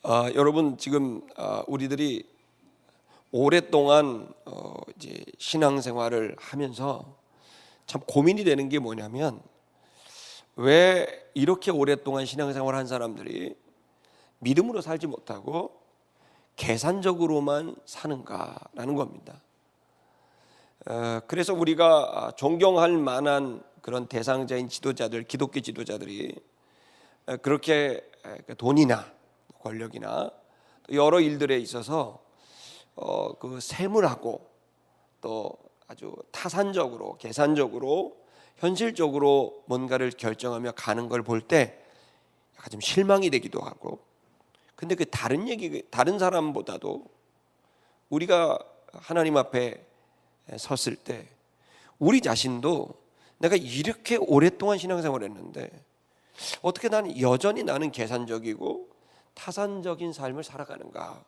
여러분 지금 우리들이 오랫동안 이제 신앙생활을 하면서 참 고민이 되는 게 뭐냐면, 왜 이렇게 오랫동안 신앙생활을 한 사람들이 믿음으로 살지 못하고 계산적으로만 사는가라는 겁니다. 그래서 우리가 존경할 만한 그런 대상자인 지도자들, 기독교 지도자들이 그렇게 돈이나 권력이나 여러 일들에 있어서 그 세물하고 또 아주 타산적으로, 계산적으로, 현실적으로 뭔가를 결정하며 가는 걸 볼 때 약간 좀 실망이 되기도 하고, 근데 그 다른 사람보다도 우리가 하나님 앞에 섰을 때 우리 자신도 내가 이렇게 오랫동안 신앙생활을 했는데 어떻게 나는 계산적이고 타산적인 삶을 살아가는가,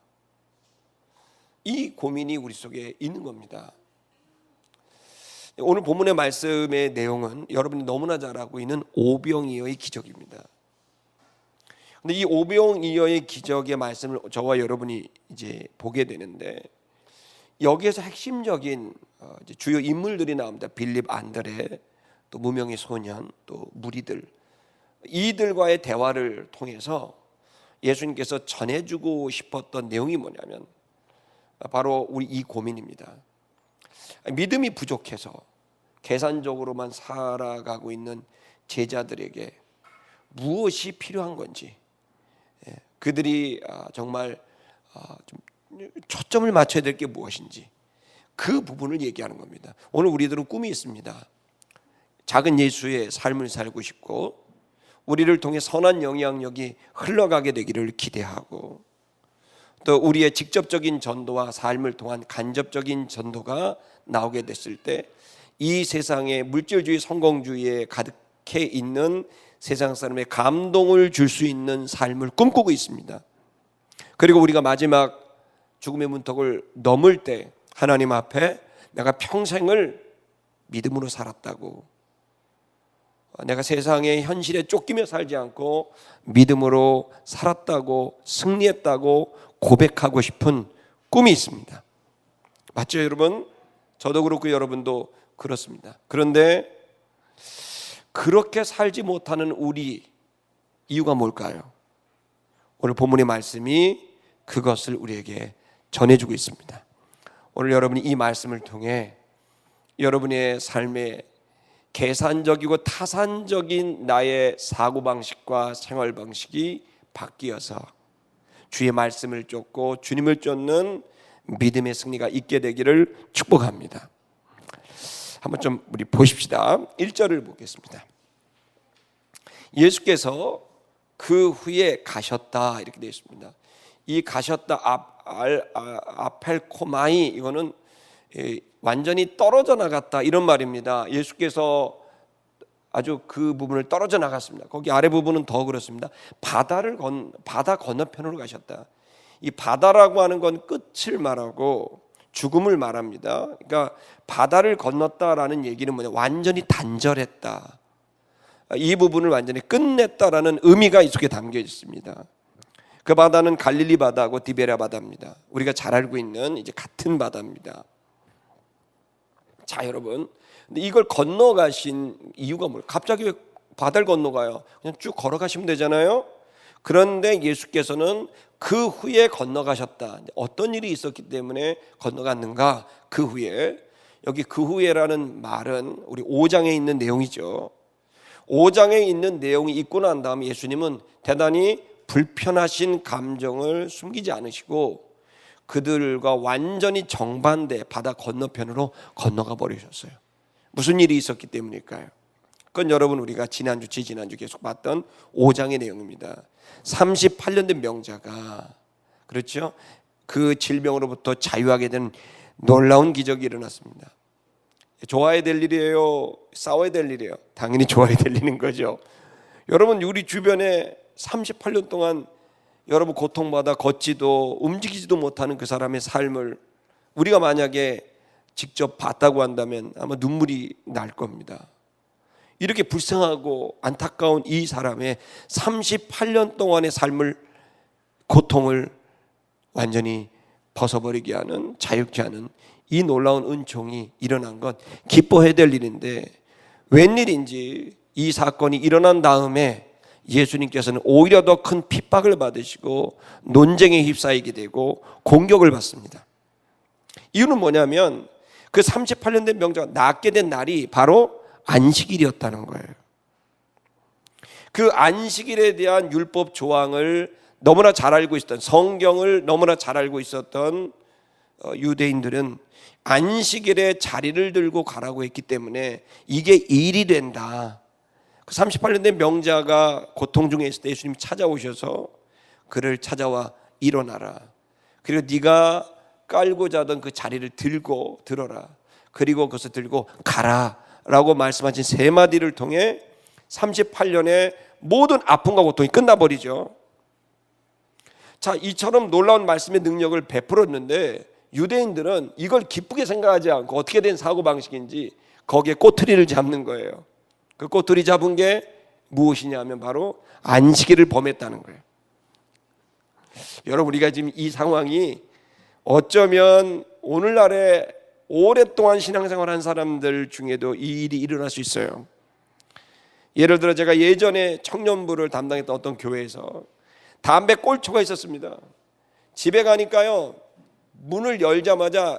이 고민이 우리 속에 있는 겁니다. 오늘 본문의 말씀의 내용은 여러분이 너무나 잘 알고 있는 오병이어의 기적입니다. 근데 이 오병이어의 기적의 말씀을 저와 여러분이 이제 보게 되는데, 여기에서 핵심적인 주요 인물들이 나옵니다. 빌립, 안드레, 또 무명의 소년, 또 무리들, 이들과의 대화를 통해서 예수님께서 전해주고 싶었던 내용이 뭐냐면 바로 우리 이 고민입니다. 믿음이 부족해서 계산적으로만 살아가고 있는 제자들에게 무엇이 필요한 건지, 그들이 정말 좀 초점을 맞춰야 될 게 무엇인지, 그 부분을 얘기하는 겁니다. 오늘 우리들은 꿈이 있습니다. 작은 예수의 삶을 살고 싶고, 우리를 통해 선한 영향력이 흘러가게 되기를 기대하고, 또 우리의 직접적인 전도와 삶을 통한 간접적인 전도가 나오게 됐을 때 이 세상의 물질주의, 성공주의에 가득해 있는 세상 사람의 감동을 줄 수 있는 삶을 꿈꾸고 있습니다. 그리고 우리가 마지막 죽음의 문턱을 넘을 때 하나님 앞에 내가 평생을 믿음으로 살았다고, 내가 세상의 현실에 쫓기며 살지 않고 믿음으로 살았다고, 승리했다고 고백하고 싶은 꿈이 있습니다. 맞죠, 여러분? 저도 그렇고 여러분도 그렇습니다. 그런데 그렇게 살지 못하는 우리, 이유가 뭘까요? 오늘 본문의 말씀이 그것을 우리에게 전해주고 있습니다. 오늘 여러분이 이 말씀을 통해 여러분의 삶에 계산적이고 타산적인 나의 사고방식과 생활방식이 바뀌어서 주의 말씀을 쫓고 주님을 쫓는 믿음의 승리가 있게 되기를 축복합니다. 한번 좀 우리 보십시다. 1절을 보겠습니다. 예수께서 그 후에 가셨다, 이렇게 되어 있습니다. 이 가셨다, 아펠코마이, 이거는 완전히 떨어져 나갔다, 이런 말입니다. 예수께서 아주 그 부분을 떨어져 나갔습니다. 거기 아래 부분은 더 그렇습니다. 바다 건너편으로 가셨다. 이 바다라고 하는 건 끝을 말하고 죽음을 말합니다. 그러니까 바다를 건넜다라는 얘기는 뭐냐, 완전히 단절했다, 이 부분을 완전히 끝냈다라는 의미가 이 속에 담겨 있습니다. 그 바다는 갈릴리 바다하고 디베랴 바다입니다. 우리가 잘 알고 있는 이제 같은 바다입니다. 자, 여러분, 근데 이걸 건너가신 이유가 뭘까요? 갑자기 왜 바다를 건너가요? 그냥 쭉 걸어가시면 되잖아요. 그런데 예수께서는 그 후에 건너가셨다. 어떤 일이 있었기 때문에 건너갔는가? 그 후에, 여기 그 후에라는 말은 우리 5장에 있는 내용이죠. 5장에 있는 내용이 있고 난 다음에 예수님은 대단히 불편하신 감정을 숨기지 않으시고 그들과 완전히 정반대 바다 건너편으로 건너가 버리셨어요. 무슨 일이 있었기 때문일까요? 그건 여러분 우리가 지난주, 지지난주 계속 봤던 5장의 내용입니다. 38년 된 명자가, 그렇죠? 그 질병으로부터 자유하게 된 놀라운 기적이 일어났습니다. 좋아야 될 일이에요? 싸워야 될 일이에요? 당연히 좋아야 될 일인 거죠. 여러분, 우리 주변에 38년 동안 여러분 고통받아 걷지도 움직이지도 못하는 그 사람의 삶을 우리가 만약에 직접 봤다고 한다면 아마 눈물이 날 겁니다. 이렇게 불쌍하고 안타까운 이 사람의 38년 동안의 삶을 고통을 완전히 벗어버리게 하는, 자유케 하는 이 놀라운 은총이 일어난 건 기뻐해야 될 일인데, 웬일인지 이 사건이 일어난 다음에 예수님께서는 오히려 더 큰 핍박을 받으시고 논쟁에 휩싸이게 되고 공격을 받습니다. 이유는 뭐냐면 그 38년 된 병자가 낫게 된 날이 바로 안식일이었다는 거예요. 그 안식일에 대한 율법 조항을 너무나 잘 알고 있었던, 성경을 너무나 잘 알고 있었던 유대인들은 안식일에 자리를 들고 가라고 했기 때문에 이게 일이 된다. 38년 된 명자가 고통 중에 있을 때 예수님이 찾아오셔서 그를 찾아와 일어나라. 그리고 네가 깔고 자던 그 자리를 들고 들어라. 그리고 그것을 들고 가라 라고 말씀하신 세 마디를 통해 38년의 모든 아픔과 고통이 끝나버리죠. 자, 이처럼 놀라운 말씀의 능력을 베풀었는데 유대인들은 이걸 기쁘게 생각하지 않고 어떻게 된 사고방식인지 거기에 꼬투리를 잡는 거예요. 그 꼬투리 잡은 게 무엇이냐 하면 바로 안식일을 범했다는 거예요. 여러분, 우리가 지금 이 상황이 어쩌면 오늘날에 오랫동안 신앙생활한 사람들 중에도 이 일이 일어날 수 있어요. 예를 들어 제가 예전에 청년부를 담당했던 어떤 교회에서 담배 꼴초가 있었습니다. 집에 가니까요, 문을 열자마자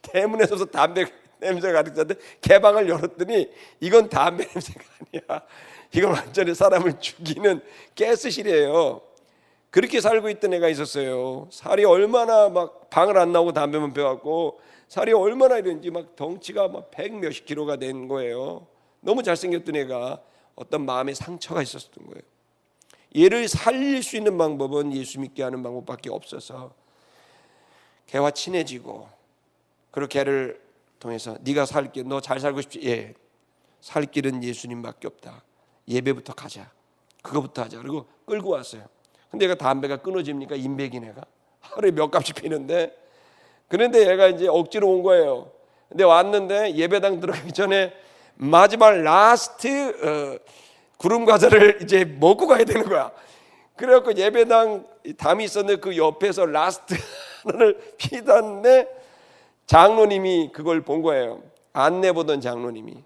대문에서 담배 냄새가 가득 찼는데 개방을 열었더니 이건 담배 냄새가 아니야. 이건 완전히 사람을 죽이는 가스실이에요. 그렇게 살고 있던 애가 있었어요. 살이 얼마나 막 방을 안 나오고 담배만 피워갖고 살이 얼마나 이런지 막 덩치가 막 100 몇십 킬로가 된 거예요. 너무 잘생겼던 애가 어떤 마음의 상처가 있었던 거예요. 얘를 살릴 수 있는 방법은 예수 믿게 하는 방법밖에 없어서 걔와 친해지고, 그리고 걔를 통해서 네가 살 길, 너 잘 살고 싶지? 예, 살 길은 예수님밖에 없다. 예배부터 가자. 그거부터 하자. 그리고 끌고 왔어요. 근데 얘가 담배가 끊어집니까? 임백인 애가 하루에 몇 갑씩 피는데, 그런데 얘가 이제 억지로 온 거예요. 근데 왔는데 예배당 들어가기 전에 마지막 라스트 구름 과자를 이제 먹고 가야 되는 거야. 그래갖고 예배당 담이 있었는데 그 옆에서 라스트 하나를 피다는데 장로님이 그걸 본 거예요. 안내 보던 장로님이.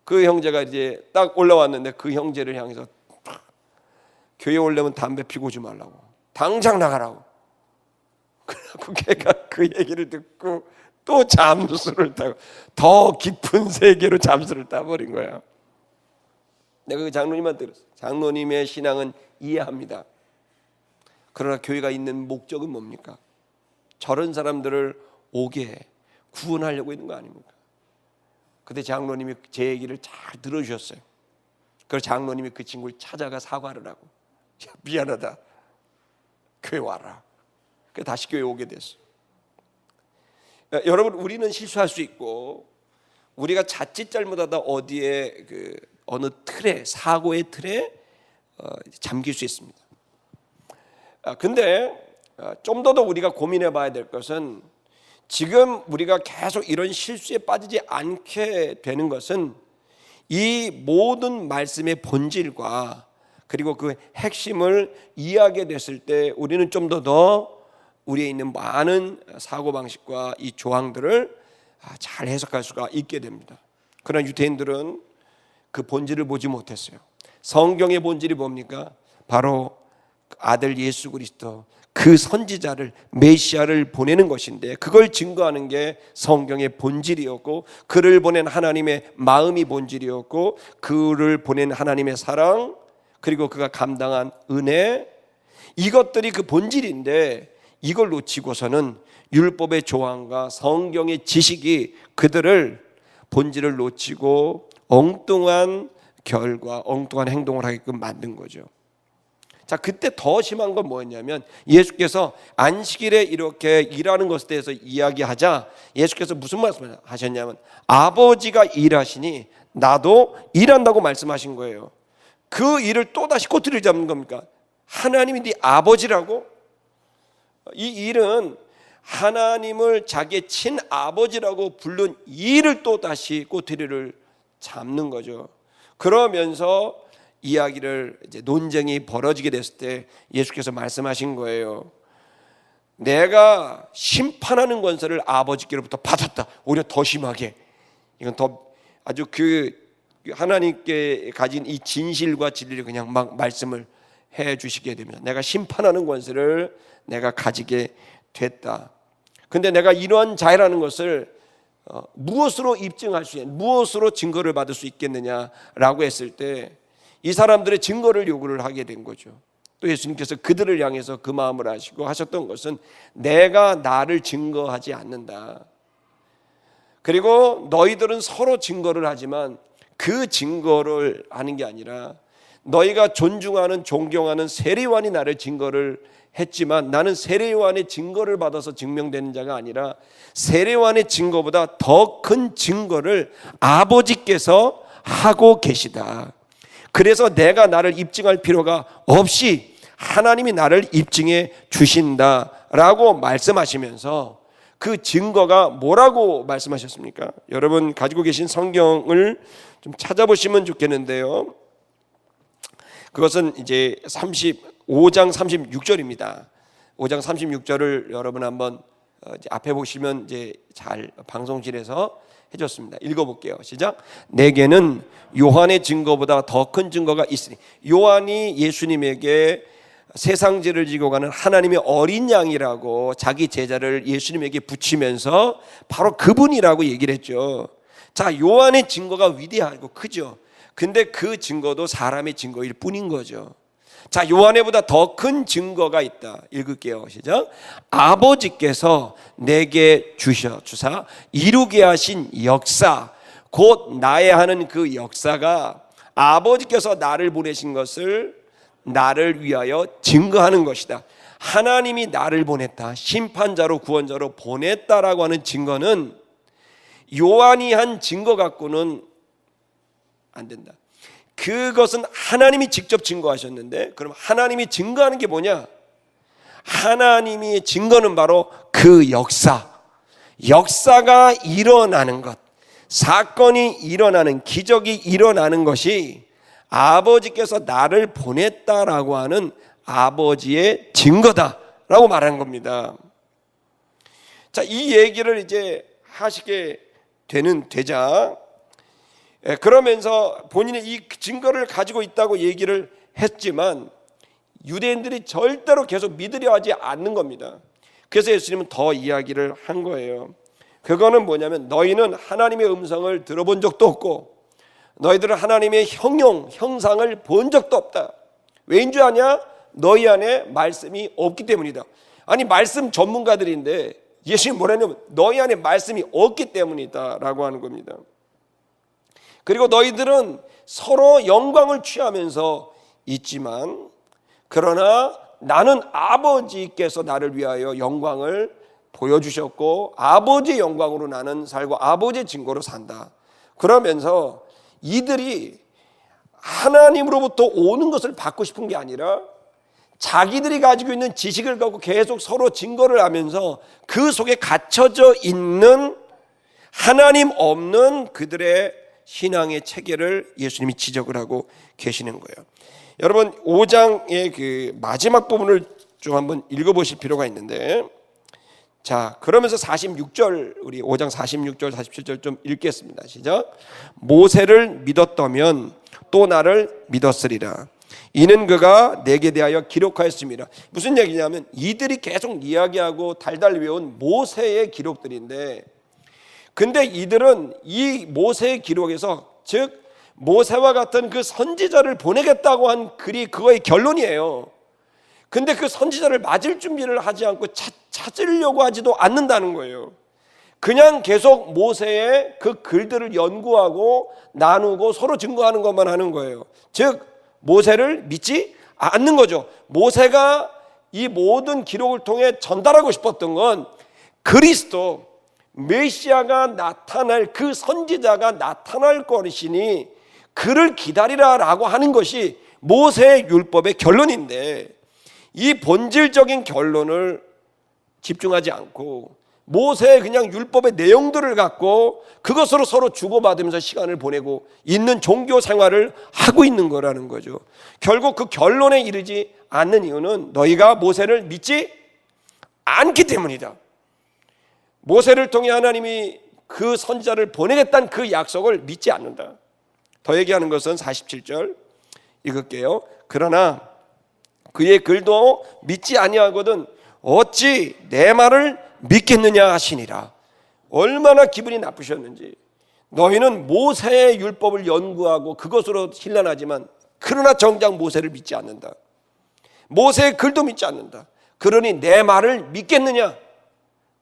그 형제가 이제 딱 올라왔는데 그 형제를 향해서 교회 오려면 담배 피고 오지 말라고, 당장 나가라고. 그래갖고 걔가 그 얘기를 듣고 또 잠수를 타고 더 깊은 세계로 잠수를 타버린 거야. 내가 그 장로님한테 들었어. 장로님의 신앙은 이해합니다. 그러나 교회가 있는 목적은 뭡니까? 저런 사람들을 오게 구원하려고 있는 거 아닙니까? 그때 장로님이 제 얘기를 잘 들어주셨어요. 그래서 장로님이 그 친구를 찾아가 사과를 하고, 미안하다, 교회 와라. 그래서 다시 교회 오게 됐어요. 여러분, 우리는 실수할 수 있고 우리가 자칫 잘못하다 어디에 어느 틀에, 사고의 틀에 잠길 수 있습니다. 근데 좀 더 우리가 고민해 봐야 될 것은, 지금 우리가 계속 이런 실수에 빠지지 않게 되는 것은 이 모든 말씀의 본질과 그리고 그 핵심을 이해하게 됐을 때 우리는 좀 더 우리에 있는 많은 사고방식과 이 조항들을 잘 해석할 수가 있게 됩니다. 그러나 유대인들은 그 본질을 보지 못했어요. 성경의 본질이 뭡니까? 바로 아들 예수 그리스도, 그 선지자를, 메시아를 보내는 것인데, 그걸 증거하는 게 성경의 본질이었고, 그를 보낸 하나님의 마음이 본질이었고, 그를 보낸 하나님의 사랑, 그리고 그가 감당한 은혜, 이것들이 그 본질인데, 이걸 놓치고서는 율법의 조항과 성경의 지식이 그들을 본질을 놓치고 엉뚱한 결과, 엉뚱한 행동을 하게끔 만든 거죠. 자, 그때 더 심한 건 뭐였냐면, 예수께서 안식일에 이렇게 일하는 것에 대해서 이야기하자 예수께서 무슨 말씀을 하셨냐면, 아버지가 일하시니 나도 일한다고 말씀하신 거예요. 그 일을 또다시 꼬투리를 잡는 겁니까? 하나님이 네 아버지라고? 이 일은 하나님을 자기의 친아버지라고 부른 이 일을 또다시 꼬투리를 잡는 거죠. 그러면서 이야기를 이제 논쟁이 벌어지게 됐을 때 예수께서 말씀하신 거예요. 내가 심판하는 권세를 아버지께로부터 받았다. 오히려 더 심하게, 이건 더 아주 그 하나님께 가진 이 진실과 진리를 그냥 막 말씀을 해 주시게 됩니다. 내가 심판하는 권세를 내가 가지게 됐다. 근데 내가 이러한 자유라는 것을 무엇으로 입증할 수 있냐, 무엇으로 증거를 받을 수 있겠느냐라고 했을 때 이 사람들의 증거를 요구를 하게 된 거죠. 또 예수님께서 그들을 향해서 그 마음을 하시고 하셨던 것은 내가 나를 증거하지 않는다. 그리고 너희들은 서로 증거를 하지만 그 증거를 하는 게 아니라 너희가 존중하는 존경하는 세례요한이 나를 증거를 했지만 나는 세례요한의 증거를 받아서 증명되는 자가 아니라 세례요한의 증거보다 더 큰 증거를 아버지께서 하고 계시다. 그래서 내가 나를 입증할 필요가 없이 하나님이 나를 입증해 주신다라고 말씀하시면서 그 증거가 뭐라고 말씀하셨습니까? 여러분 가지고 계신 성경을 좀 찾아보시면 좋겠는데요. 그것은 이제 5장 36절입니다. 5장 36절을 여러분 한번 앞에 보시면 이제 잘 방송실에서 해줬습니다. 읽어볼게요. 시작. 내게는 요한의 증거보다 더 큰 증거가 있으니, 요한이 예수님에게 세상죄를 지고 가는 하나님의 어린 양이라고 자기 제자를 예수님에게 붙이면서 바로 그분이라고 얘기를 했죠. 자, 요한의 증거가 위대하고 크죠. 근데 그 증거도 사람의 증거일 뿐인 거죠. 자, 요한의보다 더 큰 증거가 있다. 읽을게요. 시작. 아버지께서 내게 주사 이루게 하신 역사, 곧 나의 하는 그 역사가 아버지께서 나를 보내신 것을 나를 위하여 증거하는 것이다. 하나님이 나를 보냈다, 심판자로 구원자로 보냈다라고 하는 증거는 요한이 한 증거 갖고는 안 된다. 그것은 하나님이 직접 증거하셨는데, 그럼 하나님이 증거하는 게 뭐냐? 하나님이 증거는 바로 그 역사가 일어나는 것, 사건이 일어나는, 기적이 일어나는 것이 아버지께서 나를 보냈다라고 하는 아버지의 증거다라고 말하는 겁니다. 자, 이 얘기를 이제 하시게 되자 그러면서 본인의 이 증거를 가지고 있다고 얘기를 했지만 유대인들이 절대로 계속 믿으려 하지 않는 겁니다. 그래서 예수님은 더 이야기를 한 거예요. 그거는 뭐냐면 너희는 하나님의 음성을 들어본 적도 없고 너희들은 하나님의 형상을 본 적도 없다. 왜인 줄 아냐? 너희 안에 말씀이 없기 때문이다. 아니, 말씀 전문가들인데 예수님이 뭐라냐면 너희 안에 말씀이 없기 때문이다 라고 하는 겁니다. 그리고 너희들은 서로 영광을 취하면서 있지만 그러나 나는 아버지께서 나를 위하여 영광을 보여주셨고 아버지의 영광으로 나는 살고 아버지의 증거로 산다. 그러면서 이들이 하나님으로부터 오는 것을 받고 싶은 게 아니라 자기들이 가지고 있는 지식을 갖고 계속 서로 증거를 하면서 그 속에 갇혀져 있는 하나님 없는 그들의 신앙의 체계를 예수님이 지적을 하고 계시는 거예요. 여러분 5장의 그 마지막 부분을 좀 한번 읽어보실 필요가 있는데, 자, 그러면서 46절, 우리 5장 46절 47절 좀 읽겠습니다. 시작. 모세를 믿었다면 또 나를 믿었으리라. 이는 그가 내게 대하여 기록하였습니다. 무슨 얘기냐면 이들이 계속 이야기하고 달달 외운 모세의 기록들인데, 근데 이들은 이 모세의 기록에서, 즉 모세와 같은 그 선지자를 보내겠다고 한 글이 그거의 결론이에요. 근데 그 선지자를 맞을 준비를 하지 않고 찾으려고 하지도 않는다는 거예요. 그냥 계속 모세의 그 글들을 연구하고 나누고 서로 증거하는 것만 하는 거예요. 즉 모세를 믿지 않는 거죠. 모세가 이 모든 기록을 통해 전달하고 싶었던 건 그리스도 메시아가 나타날, 그 선지자가 나타날 것이니 그를 기다리라라고 하는 것이 모세의 율법의 결론인데, 이 본질적인 결론을 집중하지 않고 모세의 그냥 율법의 내용들을 갖고 그것으로 서로 주고받으면서 시간을 보내고 있는 종교 생활을 하고 있는 거라는 거죠. 결국 그 결론에 이르지 않는 이유는 너희가 모세를 믿지 않기 때문이다. 모세를 통해 하나님이 그 선지자를 보내겠다는 그 약속을 믿지 않는다. 더 얘기하는 것은 47절 읽을게요. 그러나 그의 글도 믿지 아니하거든 어찌 내 말을 믿겠느냐 하시니라. 얼마나 기분이 나쁘셨는지. 너희는 모세의 율법을 연구하고 그것으로 신뢰하지만 그러나 정작 모세를 믿지 않는다. 모세의 글도 믿지 않는다. 그러니 내 말을 믿겠느냐.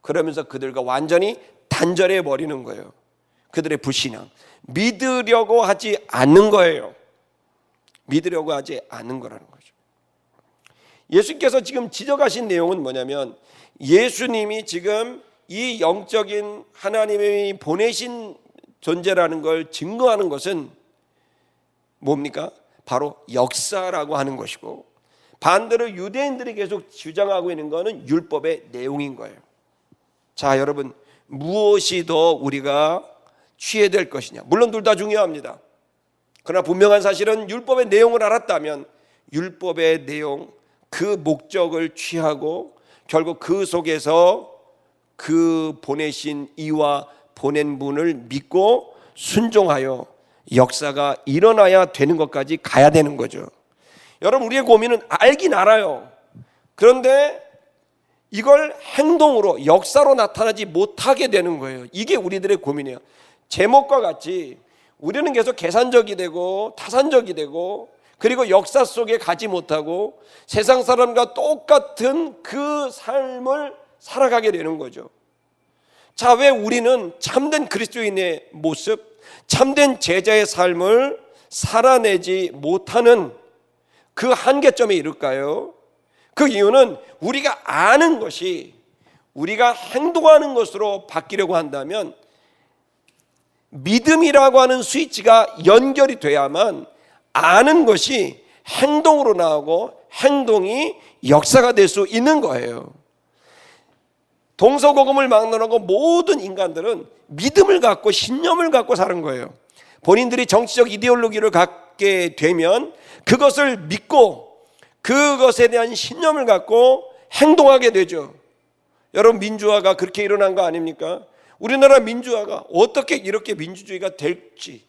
그러면서 그들과 완전히 단절해 버리는 거예요. 그들의 불신앙. 믿으려고 하지 않는 거예요. 믿으려고 하지 않는 거라는 거죠. 예수께서 지금 지적하신 내용은 뭐냐면 예수님이 지금 이 영적인 하나님이 보내신 존재라는 걸 증거하는 것은 뭡니까? 바로 역사라고 하는 것이고, 반대로 유대인들이 계속 주장하고 있는 것은 율법의 내용인 거예요. 자, 여러분, 무엇이 더 우리가 취해야 될 것이냐? 물론 둘 다 중요합니다. 그러나 분명한 사실은 율법의 내용을 알았다면 율법의 내용, 그 목적을 취하고 결국 그 속에서 그 보내신 이와 보낸 분을 믿고 순종하여 역사가 일어나야 되는 것까지 가야 되는 거죠. 여러분, 우리의 고민은 알긴 알아요. 그런데 이걸 행동으로, 역사로 나타나지 못하게 되는 거예요. 이게 우리들의 고민이에요. 제목과 같이 우리는 계속 계산적이 되고 타산적이 되고, 그리고 역사 속에 가지 못하고 세상 사람과 똑같은 그 삶을 살아가게 되는 거죠. 자, 왜 우리는 참된 그리스도인의 모습, 참된 제자의 삶을 살아내지 못하는 그 한계점에 이를까요? 그 이유는 우리가 아는 것이 우리가 행동하는 것으로 바뀌려고 한다면 믿음이라고 하는 스위치가 연결이 돼야만 아는 것이 행동으로 나오고 행동이 역사가 될 수 있는 거예요. 동서고금을 막론하고 모든 인간들은 믿음을 갖고 신념을 갖고 사는 거예요. 본인들이 정치적 이데올로기를 갖게 되면 그것을 믿고 그것에 대한 신념을 갖고 행동하게 되죠. 여러분, 민주화가 그렇게 일어난 거 아닙니까? 우리나라 민주화가 어떻게 이렇게 민주주의가 될지.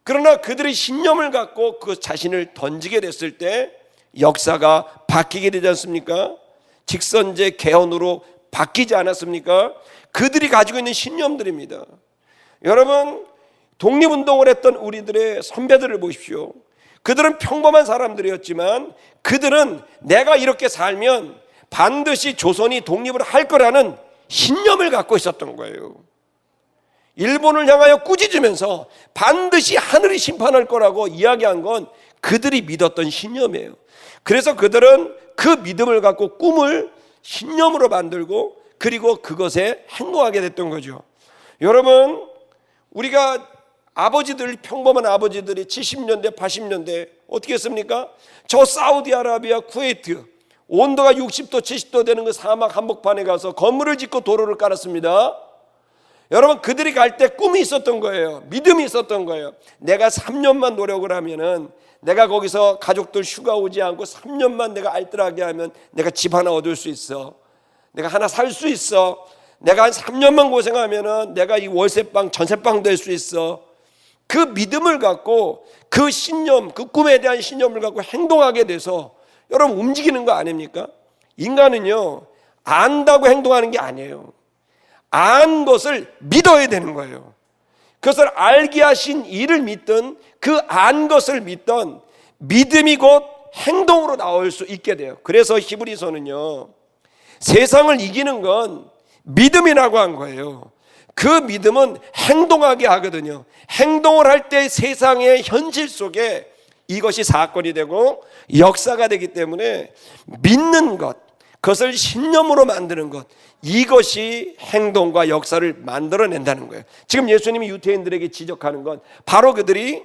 그러나 그들의 신념을 갖고 그 자신을 던지게 됐을 때 역사가 바뀌게 되지 않습니까? 직선제 개헌으로 바뀌지 않았습니까? 그들이 가지고 있는 신념들입니다. 여러분, 독립운동을 했던 우리들의 선배들을 보십시오. 그들은 평범한 사람들이었지만 그들은 내가 이렇게 살면 반드시 조선이 독립을 할 거라는 신념을 갖고 있었던 거예요. 일본을 향하여 꾸짖으면서 반드시 하늘이 심판할 거라고 이야기한 건 그들이 믿었던 신념이에요. 그래서 그들은 그 믿음을 갖고 꿈을 신념으로 만들고 그리고 그것에 행동하게 됐던 거죠. 여러분, 우리가 아버지들, 평범한 아버지들이 70년대 80년대 어떻게 했습니까? 저 사우디아라비아, 쿠웨이트 온도가 60도 70도 되는 그 사막 한복판에 가서 건물을 짓고 도로를 깔았습니다. 여러분, 그들이 갈 때 꿈이 있었던 거예요. 믿음이 있었던 거예요. 내가 3년만 노력을 하면은, 내가 거기서 가족들 휴가 오지 않고 3년만 내가 알뜰하게 하면 내가 집 하나 얻을 수 있어. 내가 하나 살 수 있어. 내가 한 3년만 고생하면은 내가 이 월세방 전세방 될 수 있어. 그 믿음을 갖고 그 신념, 그 꿈에 대한 신념을 갖고 행동하게 돼서 여러분 움직이는 거 아닙니까? 인간은요, 안다고 행동하는 게 아니에요. 안 것을 믿어야 되는 거예요. 그것을 알게 하신 이를 믿든 그 안 것을 믿던 믿음이 곧 행동으로 나올 수 있게 돼요. 그래서 히브리서는요, 세상을 이기는 건 믿음이라고 한 거예요. 그 믿음은 행동하게 하거든요. 행동을 할 때 세상의 현실 속에 이것이 사건이 되고 역사가 되기 때문에 믿는 것, 그것을 신념으로 만드는 것, 이것이 행동과 역사를 만들어낸다는 거예요. 지금 예수님이 유대인들에게 지적하는 건 바로 그들이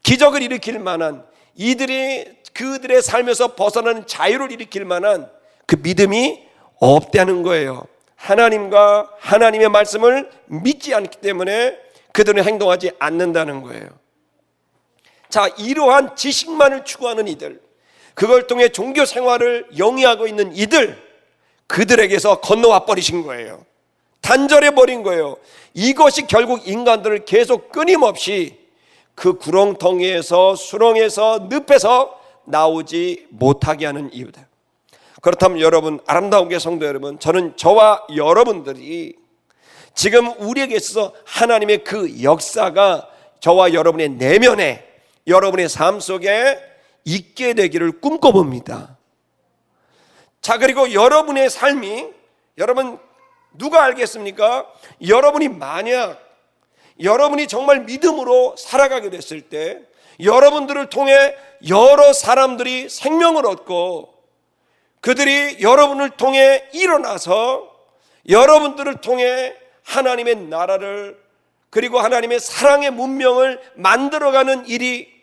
기적을 일으킬 만한, 이들이 그들의 삶에서 벗어나는 자유를 일으킬 만한 그 믿음이 없다는 거예요. 하나님과 하나님의 말씀을 믿지 않기 때문에 그들은 행동하지 않는다는 거예요. 자, 이러한 지식만을 추구하는 이들, 그걸 통해 종교 생활을 영위하고 있는 이들, 그들에게서 건너와 버리신 거예요. 단절해 버린 거예요. 이것이 결국 인간들을 계속 끊임없이 그 구렁텅이에서, 수렁에서, 늪에서 나오지 못하게 하는 이유다. 그렇다면 여러분, 아름다운 성도 여러분, 저는 저와 여러분들이 지금 우리에게 있어서 하나님의 그 역사가 저와 여러분의 내면에, 여러분의 삶 속에 있게 되기를 꿈꿔봅니다. 자, 그리고 여러분의 삶이, 여러분 누가 알겠습니까? 여러분이 만약 여러분이 정말 믿음으로 살아가게 됐을 때 여러분들을 통해 여러 사람들이 생명을 얻고 그들이 여러분을 통해 일어나서 여러분들을 통해 하나님의 나라를, 그리고 하나님의 사랑의 문명을 만들어가는 일이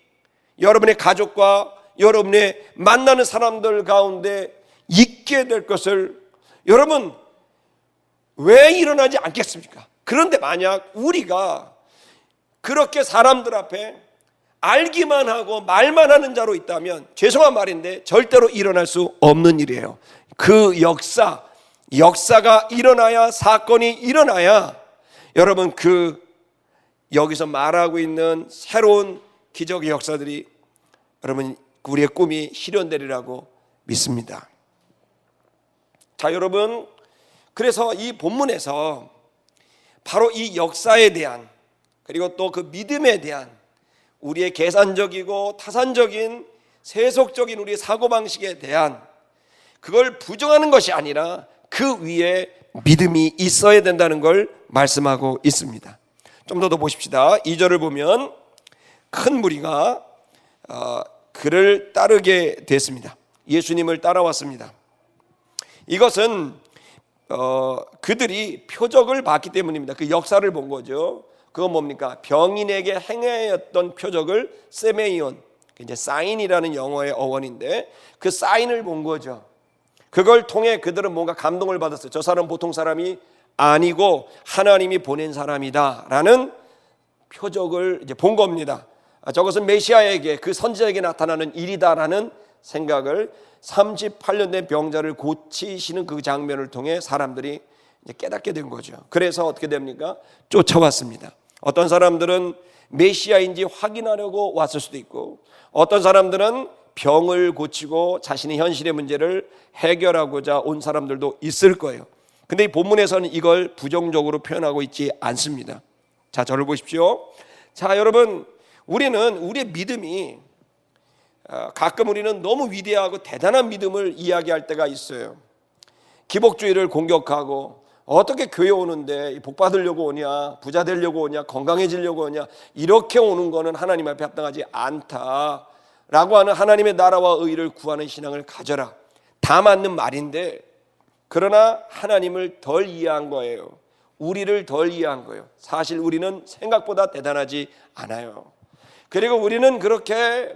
여러분의 가족과 여러분의 만나는 사람들 가운데 있게 될 것을 여러분 왜 일어나지 않겠습니까? 그런데 만약 우리가 그렇게 사람들 앞에 알기만 하고 말만 하는 자로 있다면, 죄송한 말인데 절대로 일어날 수 없는 일이에요. 그 역사가 일어나야, 사건이 일어나야 여러분 그 여기서 말하고 있는 새로운 기적의 역사들이 여러분 우리의 꿈이 실현되리라고 믿습니다. 자, 여러분, 그래서 이 본문에서 바로 이 역사에 대한, 그리고 또 그 믿음에 대한 우리의 계산적이고 타산적인 세속적인 우리의 사고방식에 대한 그걸 부정하는 것이 아니라 그 위에 믿음이 있어야 된다는 걸 말씀하고 있습니다. 좀 더 보십시다. 2절을 보면 큰 무리가 그를 따르게 됐습니다. 예수님을 따라왔습니다. 이것은 그들이 표적을 봤기 때문입니다. 그 역사를 본 거죠. 그건 뭡니까? 병인에게 행하였던 표적을 세메이온, 이제 사인이라는 영어의 어원인데 그 사인을 본 거죠. 그걸 통해 그들은 뭔가 감동을 받았어요. 저 사람 보통 사람이 아니고 하나님이 보낸 사람이다라는 표적을 이제 본 겁니다. 저것은 메시아에게, 그 선지자에게 나타나는 일이다라는 생각을, 38년 된 병자를 고치시는 그 장면을 통해 사람들이 이제 깨닫게 된 거죠. 그래서 어떻게 됩니까? 쫓아왔습니다. 어떤 사람들은 메시아인지 확인하려고 왔을 수도 있고, 어떤 사람들은 병을 고치고 자신의 현실의 문제를 해결하고자 온 사람들도 있을 거예요. 근데 이 본문에서는 이걸 부정적으로 표현하고 있지 않습니다. 자, 저를 보십시오. 자, 여러분, 우리는 우리의 믿음이 가끔 우리는 너무 위대하고 대단한 믿음을 이야기할 때가 있어요. 기복주의를 공격하고, 어떻게 교회 오는데 복 받으려고 오냐, 부자 되려고 오냐, 건강해지려고 오냐, 이렇게 오는 거는 하나님 앞에 합당하지 않다라고 하는 하나님의 나라와 의를 구하는 신앙을 가져라. 다 맞는 말인데, 그러나 하나님을 덜 이해한 거예요. 우리를 덜 이해한 거예요. 사실 우리는 생각보다 대단하지 않아요. 그리고 우리는 그렇게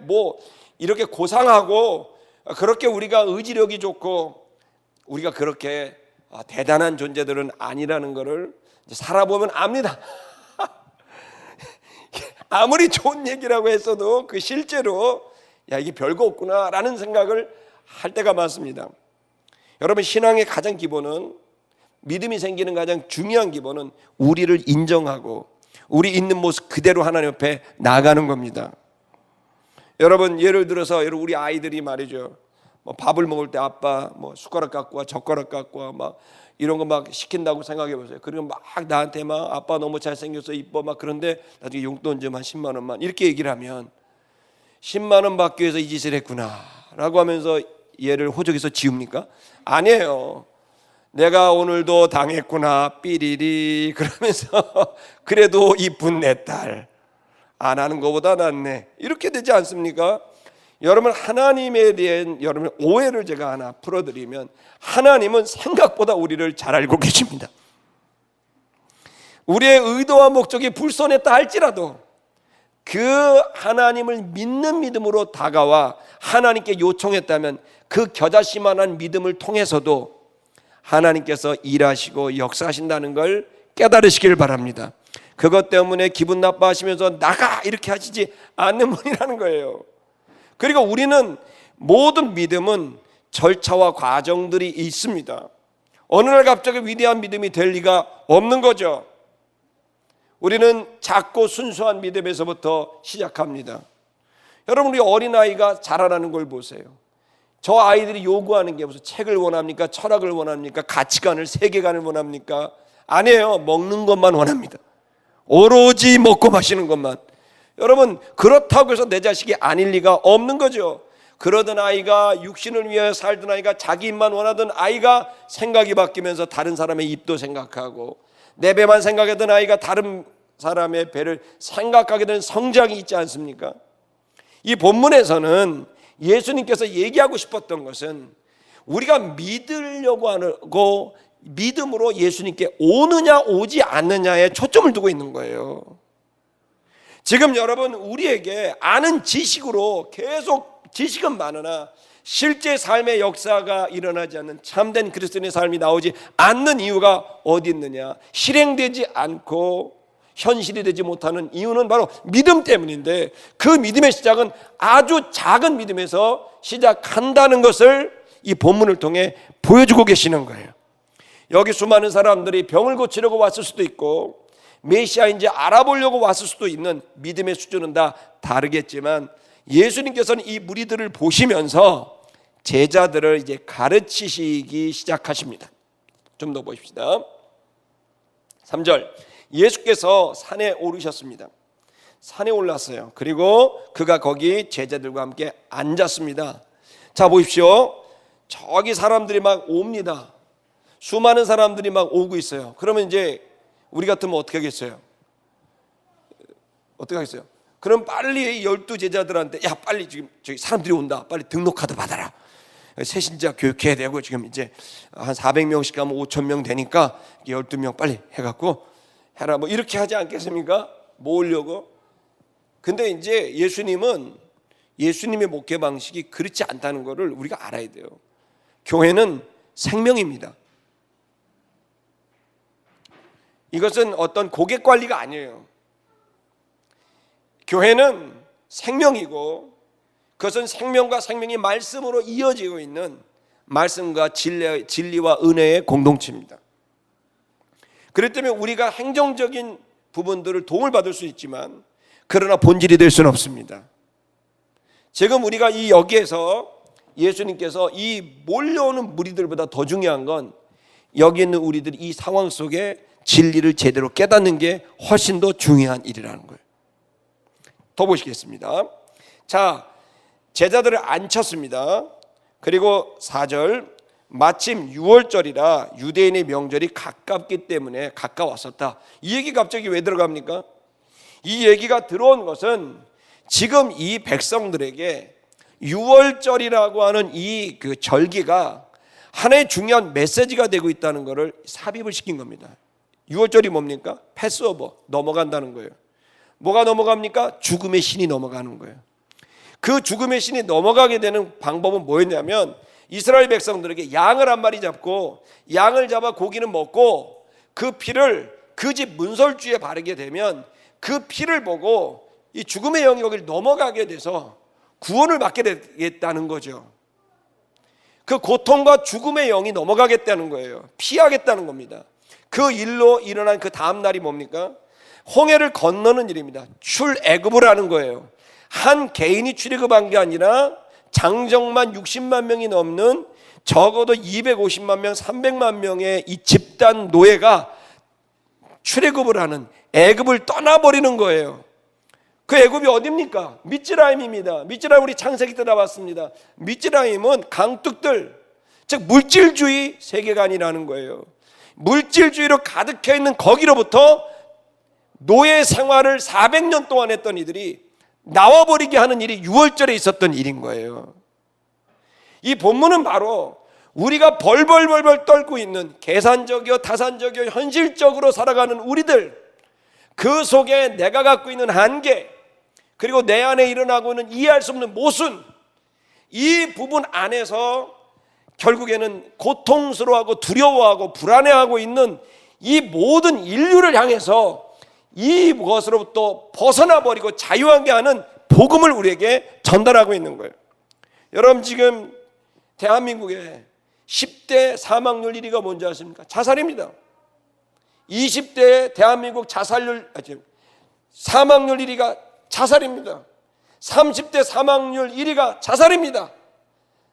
이렇게 고상하고, 그렇게 우리가 의지력이 좋고, 우리가 그렇게 대단한 존재들은 아니라는 것을 살아보면 압니다. 아무리 좋은 얘기라고 했어도 그 실제로 야, 이게 별거 없구나 라는 생각을 할 때가 많습니다. 여러분, 신앙의 가장 기본은, 믿음이 생기는 가장 중요한 기본은 우리를 인정하고 우리 있는 모습 그대로 하나님 앞에 나아가는 겁니다. 여러분, 예를 들어서 우리 아이들이 말이죠, 밥을 먹을 때 아빠 숟가락 갖고 와, 젓가락 갖고 와, 막 이런 거 막 시킨다고 생각해 보세요. 그리고 막 나한테 막 아빠 너무 잘생겼어, 이뻐, 막 그런데 나중에 용돈 좀 한 10만 원만 이렇게 얘기를 하면 10만 원 받기 위해서 이 짓을 했구나 라고 하면서 얘를 호적에서 지웁니까? 아니에요. 내가 오늘도 당했구나 삐리리 그러면서 그래도 이쁜 내 딸 안 하는 것보다 낫네, 이렇게 되지 않습니까? 여러분, 하나님에 대한 여러분 오해를 제가 하나 풀어드리면, 하나님은 생각보다 우리를 잘 알고 계십니다. 우리의 의도와 목적이 불손했다 할지라도 그 하나님을 믿는 믿음으로 다가와 하나님께 요청했다면 그 겨자씨만한 믿음을 통해서도 하나님께서 일하시고 역사하신다는 걸 깨달으시길 바랍니다. 그것 때문에 기분 나빠하시면서 나가 이렇게 하시지 않는 분이라는 거예요. 그리고 우리는 모든 믿음은 절차와 과정들이 있습니다. 어느 날 갑자기 위대한 믿음이 될 리가 없는 거죠. 우리는 작고 순수한 믿음에서부터 시작합니다. 여러분, 우리 어린아이가 자라나는 걸 보세요. 저 아이들이 요구하는 게 무슨 책을 원합니까? 철학을 원합니까? 가치관을, 세계관을 원합니까? 아니에요. 먹는 것만 원합니다. 오로지 먹고 마시는 것만. 여러분, 그렇다고 해서 내 자식이 아닐 리가 없는 거죠. 그러던 아이가, 육신을 위해 살던 아이가, 자기 입만 원하던 아이가 생각이 바뀌면서 다른 사람의 입도 생각하고, 내 배만 생각하던 아이가 다른 사람의 배를 생각하게 되는 성장이 있지 않습니까? 이 본문에서는 예수님께서 얘기하고 싶었던 것은 우리가 믿으려고 하고 믿음으로 예수님께 오느냐 오지 않느냐에 초점을 두고 있는 거예요. 지금 여러분, 우리에게 아는 지식으로 계속 지식은 많으나 실제 삶의 역사가 일어나지 않는 참된 그리스도인의 삶이 나오지 않는 이유가 어디 있느냐? 실행되지 않고 현실이 되지 못하는 이유는 바로 믿음 때문인데, 그 믿음의 시작은 아주 작은 믿음에서 시작한다는 것을 이 본문을 통해 보여주고 계시는 거예요. 여기 수많은 사람들이 병을 고치려고 왔을 수도 있고 메시아인지 알아보려고 왔을 수도 있는 믿음의 수준은 다 다르겠지만, 예수님께서는 이 무리들을 보시면서 제자들을 이제 가르치시기 시작하십니다. 좀 더 보십시다. 3절, 예수께서 산에 오르셨습니다. 산에 올랐어요. 그리고 그가 거기 제자들과 함께 앉았습니다. 자, 보십시오. 저기 사람들이 막 옵니다. 수많은 사람들이 막 오고 있어요. 그러면 이제 우리 같으면 어떻게 하겠어요? 어떻게 하겠어요? 그럼 빨리 12 제자들한테, 야, 빨리 지금 저기 사람들이 온다, 빨리 등록카드 받아라. 새신자 교육해야 되고, 지금 이제 한 400명씩 가면 5,000명 되니까 12명 빨리 해갖고 해라, 뭐 이렇게 하지 않겠습니까? 모으려고. 근데 이제 예수님의 목회 방식이 그렇지 않다는 것을 우리가 알아야 돼요. 교회는 생명입니다. 이것은 어떤 고객 관리가 아니에요. 교회는 생명이고, 그것은 생명과 생명이 말씀으로 이어지고 있는 말씀과 진리와 은혜의 공동체입니다. 그렇기 때문에 우리가 행정적인 부분들을 도움을 받을 수 있지만, 그러나 본질이 될 수는 없습니다. 지금 우리가 이 여기에서 예수님께서 이 몰려오는 무리들보다 더 중요한 건 여기 있는 우리들이 이 상황 속에 진리를 제대로 깨닫는 게 훨씬 더 중요한 일이라는 거예요. 더 보시겠습니다. 자, 제자들을 앉혔습니다. 그리고 4절, 마침 6월절이라 유대인의 명절이 가깝기 때문에 가까웠었다. 이 얘기 갑자기 왜 들어갑니까? 이 얘기가 들어온 것은 지금 이 백성들에게 6월절이라고 하는 이 그 절기가 하나의 중요한 메시지가 되고 있다는 것을 삽입을 시킨 겁니다. 6월절이 뭡니까? 패스오버, 넘어간다는 거예요. 뭐가 넘어갑니까? 죽음의 신이 넘어가는 거예요. 그 죽음의 신이 넘어가게 되는 방법은 뭐였냐면, 이스라엘 백성들에게 양을 한 마리 잡고, 양을 잡아 고기는 먹고, 그 피를 그 집 문설주에 바르게 되면 그 피를 보고 이 죽음의 영이 여기를 넘어가게 돼서 구원을 받게 되겠다는 거죠. 그 고통과 죽음의 영이 넘어가겠다는 거예요. 피하겠다는 겁니다. 그 일로 일어난 그 다음 날이 뭡니까? 홍해를 건너는 일입니다. 출애굽을 하는 거예요. 한 개인이 출애굽한 게 아니라 장정만 60만 명이 넘는, 적어도 250만 명, 300만 명의 이 집단 노예가 출애굽을 하는, 애굽을 떠나버리는 거예요. 그 애굽이 어디입니까? 미즈라임입니다. 미즈라임 우리 창세기 때 나왔습니다. 미즈라임은 강둑들, 즉 물질주의 세계관이라는 거예요. 물질주의로 가득해 있는 거기로부터 노예 생활을 400년 동안 했던 이들이 나와버리게 하는 일이 6월절에 있었던 일인 거예요. 이 본문은 바로 우리가 벌벌벌벌 떨고 있는 계산적이요 타산적이요 현실적으로 살아가는 우리들, 그 속에 내가 갖고 있는 한계, 그리고 내 안에 일어나고 있는 이해할 수 없는 모순, 이 부분 안에서 결국에는 고통스러워하고 두려워하고 불안해하고 있는 이 모든 인류를 향해서 이것으로부터 벗어나 버리고 자유하게 하는 복음을 우리에게 전달하고 있는 거예요. 여러분, 지금 대한민국의 10대 사망률 1위가 뭔지 아십니까? 자살입니다. 20대 대한민국 사망률 1위가 자살입니다. 30대 사망률 1위가 자살입니다.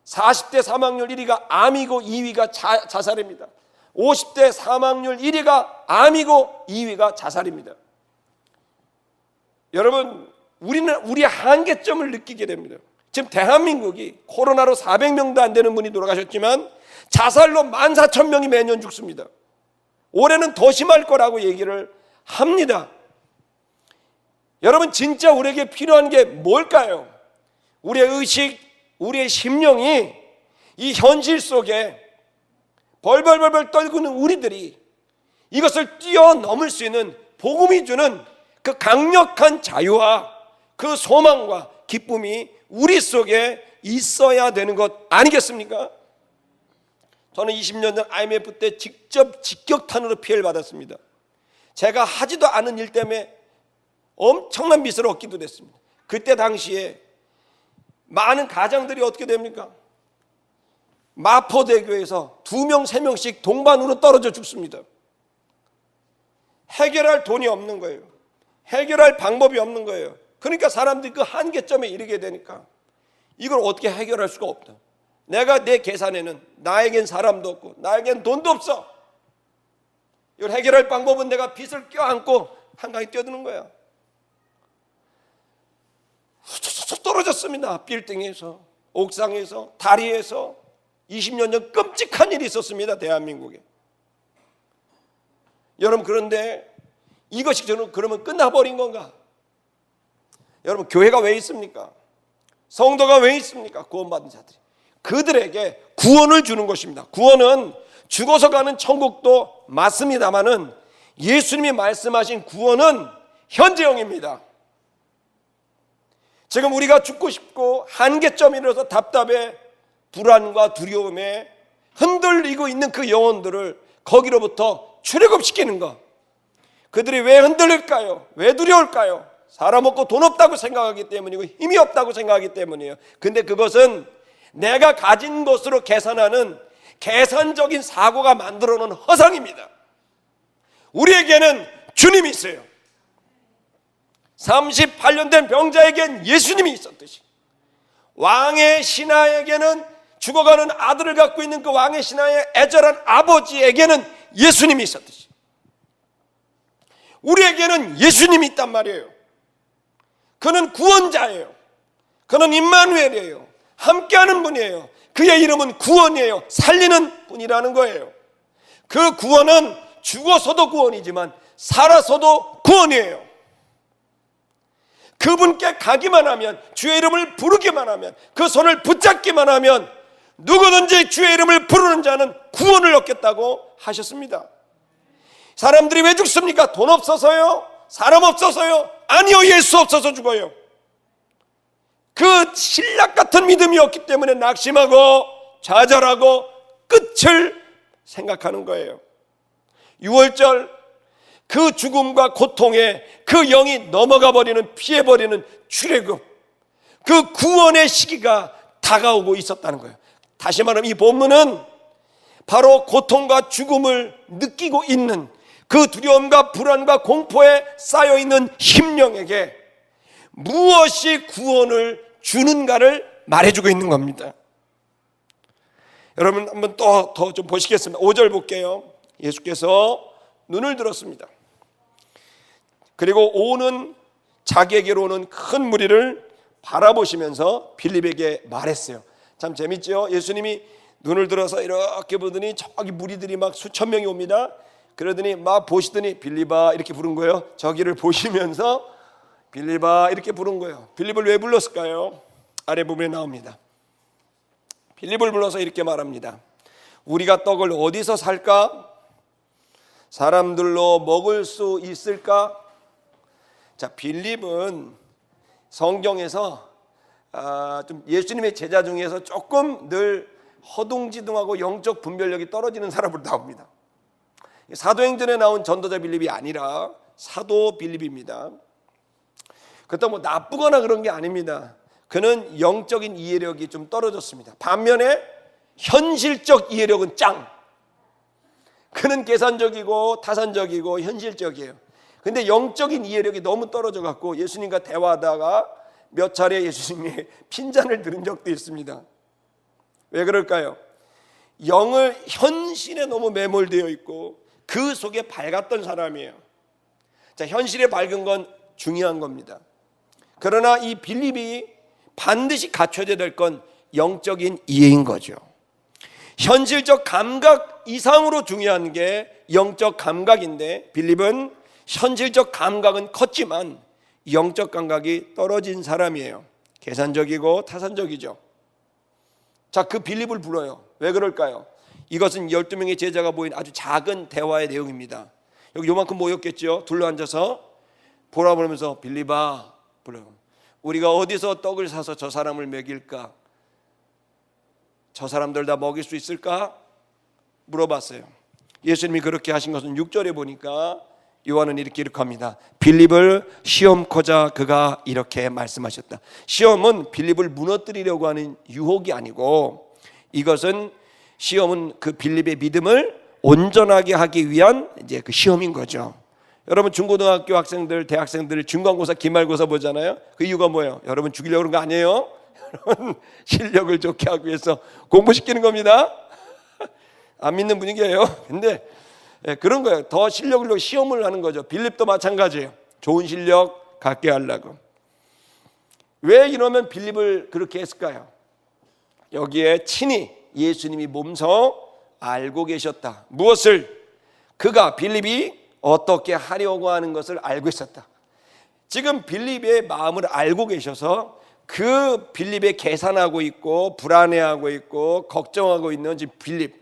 40대 사망률 1위가 암이고 2위가 자살입니다. 50대 사망률 1위가 암이고 2위가 자살입니다. 여러분, 우리는 우리의 한계점을 느끼게 됩니다. 지금 대한민국이 코로나로 400명도 안 되는 분이 돌아가셨지만 자살로 14,000명이 매년 죽습니다. 올해는 더 심할 거라고 얘기를 합니다. 여러분, 진짜 우리에게 필요한 게 뭘까요? 우리의 의식, 우리의 심령이 이 현실 속에 벌벌벌벌 떨고 있는 우리들이 이것을 뛰어넘을 수 있는 복음이 주는 그 강력한 자유와 그 소망과 기쁨이 우리 속에 있어야 되는 것 아니겠습니까? 저는 20년 전 IMF 때 직접 직격탄으로 피해를 받았습니다. 제가 하지도 않은 일 때문에 엄청난 빚을 얻기도 됐습니다. 그때 당시에 많은 가장들이 어떻게 됩니까? 마포대교에서 2명, 3명씩 동반으로 떨어져 죽습니다. 해결할 돈이 없는 거예요. 해결할 방법이 없는 거예요. 그러니까 사람들이 그 한계점에 이르게 되니까 이걸 어떻게 해결할 수가 없다. 내가 내 계산에는 나에겐 사람도 없고 나에겐 돈도 없어. 이걸 해결할 방법은 내가 빚을 껴안고 한강에 뛰어드는 거야. 쑥 떨어졌습니다. 빌딩에서, 옥상에서, 다리에서. 20년 전 끔찍한 일이 있었습니다. 대한민국에. 여러분, 그런데 이것이 저는 그러면 끝나버린 건가? 여러분, 교회가 왜 있습니까? 성도가 왜 있습니까? 구원받은 자들이. 그들에게 구원을 주는 것입니다. 구원은 죽어서 가는 천국도 맞습니다만은 예수님이 말씀하신 구원은 현재형입니다. 지금 우리가 죽고 싶고 한계점에 이르러서 답답해 불안과 두려움에 흔들리고 있는 그 영혼들을 거기로부터 출애굽시키는 것. 그들이 왜 흔들릴까요? 왜 두려울까요? 사람 없고 돈 없다고 생각하기 때문이고 힘이 없다고 생각하기 때문이에요. 근데 그것은 내가 가진 것으로 계산하는 계산적인 사고가 만들어 놓은 허상입니다. 우리에게는 주님이 있어요. 38년 된 병자에겐 예수님이 있었듯이 왕의 신하에게는 죽어가는 아들을 갖고 있는 그 왕의 신하의 애절한 아버지에게는 예수님이 있었듯이 우리에게는 예수님이 있단 말이에요. 그는 구원자예요. 그는 임마누엘이에요. 함께하는 분이에요. 그의 이름은 구원이에요. 살리는 분이라는 거예요. 그 구원은 죽어서도 구원이지만 살아서도 구원이에요. 그분께 가기만 하면, 주의 이름을 부르기만 하면, 그 손을 붙잡기만 하면 누구든지 주의 이름을 부르는 자는 구원을 얻겠다고 하셨습니다. 사람들이 왜 죽습니까? 돈 없어서요? 사람 없어서요? 아니요, 예수 없어서 죽어요. 그 신락 같은 믿음이 없기 때문에 낙심하고 좌절하고 끝을 생각하는 거예요. 6월절 그 죽음과 고통에 그 영이 넘어가 버리는, 피해버리는 출애굽, 그 구원의 시기가 다가오고 있었다는 거예요. 다시 말하면 이 본문은 바로 고통과 죽음을 느끼고 있는 그 두려움과 불안과 공포에 쌓여있는 심령에게 무엇이 구원을 주는가를 말해주고 있는 겁니다. 여러분, 한번 더 좀 보시겠습니다. 5절 볼게요. 예수께서 눈을 들었습니다. 그리고 오는 자기에게로 오는 큰 무리를 바라보시면서 빌립에게 말했어요. 참 재밌죠? 예수님이 눈을 들어서 이렇게 보더니 저기 무리들이 막 수천 명이 옵니다. 그러더니 막 보시더니 빌립아 이렇게 부른 거예요. 저기를 보시면서 빌립아 이렇게 부른 거예요. 빌립을 왜 불렀을까요? 아래 부분에 나옵니다. 빌립을 불러서 이렇게 말합니다. 우리가 떡을 어디서 살까? 사람들로 먹을 수 있을까? 자, 빌립은 성경에서 좀 예수님의 제자 중에서 조금 늘 허둥지둥하고 영적 분별력이 떨어지는 사람으로 나옵니다. 사도행전에 나온 전도자 빌립이 아니라 사도 빌립입니다. 그것도 뭐 나쁘거나 그런 게 아닙니다. 그는 영적인 이해력이 좀 떨어졌습니다. 반면에 현실적 이해력은 짱. 그는 계산적이고 타산적이고 현실적이에요. 근데 영적인 이해력이 너무 떨어져 갖고 예수님과 대화하다가 몇 차례 예수님의 핀잔을 들은 적도 있습니다. 왜 그럴까요? 영을 현실에 너무 매몰되어 있고 그 속에 밝았던 사람이에요. 자, 현실에 밝은 건 중요한 겁니다. 그러나 이 빌립이 반드시 갖춰야 될 건 영적인 이해인 거죠. 현실적 감각 이상으로 중요한 게 영적 감각인데 빌립은 현실적 감각은 컸지만 영적 감각이 떨어진 사람이에요. 계산적이고 타산적이죠. 자, 그 빌립을 불러요. 왜 그럴까요? 이것은 12명의 제자가 모인 아주 작은 대화의 내용입니다. 여기 요만큼 모였겠죠. 둘러앉아서 보라보면서 빌립아, 우리가 어디서 떡을 사서 저 사람을 먹일까? 저 사람들 다 먹일 수 있을까? 물어봤어요. 예수님이 그렇게 하신 것은 6절에 보니까 요한은 이렇게 합니다. 빌립을 시험코자 그가 이렇게 말씀하셨다. 시험은 빌립을 무너뜨리려고 하는 유혹이 아니고 이것은 시험은 그 빌립의 믿음을 온전하게 하기 위한 이제 그 시험인 거죠. 여러분 중고등학교 학생들, 대학생들 중간고사, 기말고사 보잖아요. 그 이유가 뭐예요? 여러분 죽이려고 그런 거 아니에요? 여러분 실력을 좋게 하기 위해서 공부시키는 겁니다. 안 믿는 분위기예요. 근데 그런 거예요. 더 실력을 시험을 하는 거죠. 빌립도 마찬가지예요. 좋은 실력 갖게 하려고. 왜 이러면 빌립을 그렇게 했을까요? 여기에 친히 예수님이 몸소 알고 계셨다. 무엇을? 그가 빌립이 어떻게 하려고 하는 것을 알고 있었다. 지금 빌립의 마음을 알고 계셔서 그 빌립의 계산하고 있고 불안해하고 있고 걱정하고 있는 지금 빌립,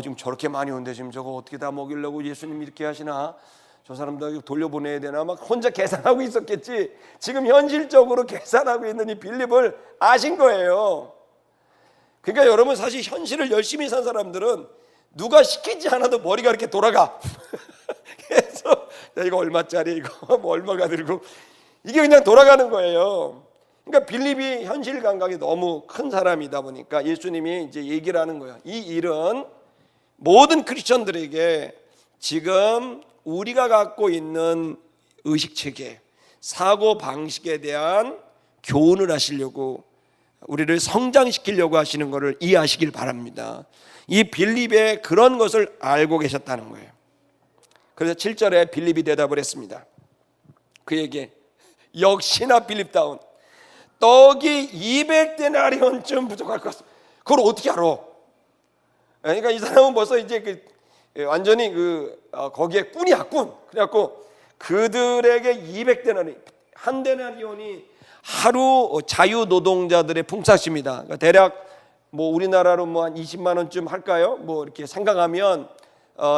지금 저렇게 많이 오는데 지금 저거 어떻게 다 먹이려고 예수님이 이렇게 하시나? 저 사람들 돌려보내야 되나? 막 혼자 계산하고 있었겠지. 지금 현실적으로 계산하고 있는 이 빌립을 아신 거예요. 그러니까 여러분 사실 현실을 열심히 산 사람들은 누가 시키지 않아도 머리가 이렇게 돌아가. 그래서 야, 이거 얼마짜리 이거 뭐 얼마가 들고 이게 그냥 돌아가는 거예요. 그러니까 빌립이 현실 감각이 너무 큰 사람이다 보니까 예수님이 이제 얘기를 하는 거예요. 이 일은 모든 크리스천들에게 지금 우리가 갖고 있는 의식 체계, 사고 방식에 대한 교훈을 하시려고 우리를 성장시키려고 하시는 것을 이해하시길 바랍니다. 이 빌립의 그런 것을 알고 계셨다는 거예요. 그래서 7절에 빌립이 대답을 했습니다. 그에게 역시나 빌립다운 떡이 200데나리온쯤 부족할 것 같습니다. 그걸 어떻게 알아? 그러니까 이 사람은 벌써 이제 완전히 거기에 꾼이야 꾼. 그래갖고 그들에게 200데나리, 한 데나리온이 하루 자유 노동자들의 품삯입니다. 그러니까 대략 뭐 우리나라로 뭐 한 20만 원쯤 할까요? 뭐 이렇게 생각하면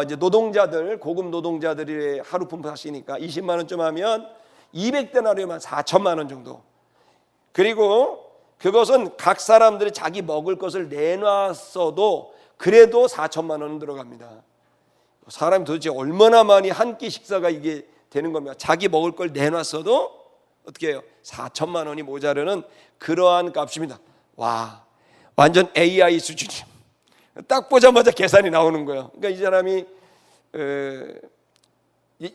이제 노동자들, 고급 노동자들의 하루 품삯이니까 20만 원쯤 하면 200데나리온만 4천만 원 정도. 그리고 그것은 각 사람들이 자기 먹을 것을 내놨어도 그래도 4천만 원은 들어갑니다. 사람이 도대체 얼마나 많이 한 끼 식사가 이게 되는 겁니까? 자기 먹을 걸 내놨어도 어떻게 해요? 4천만 원이 모자르는 그러한 값입니다. 와, 완전 AI 수준이. 딱 보자마자 계산이 나오는 거예요. 그러니까 이 사람이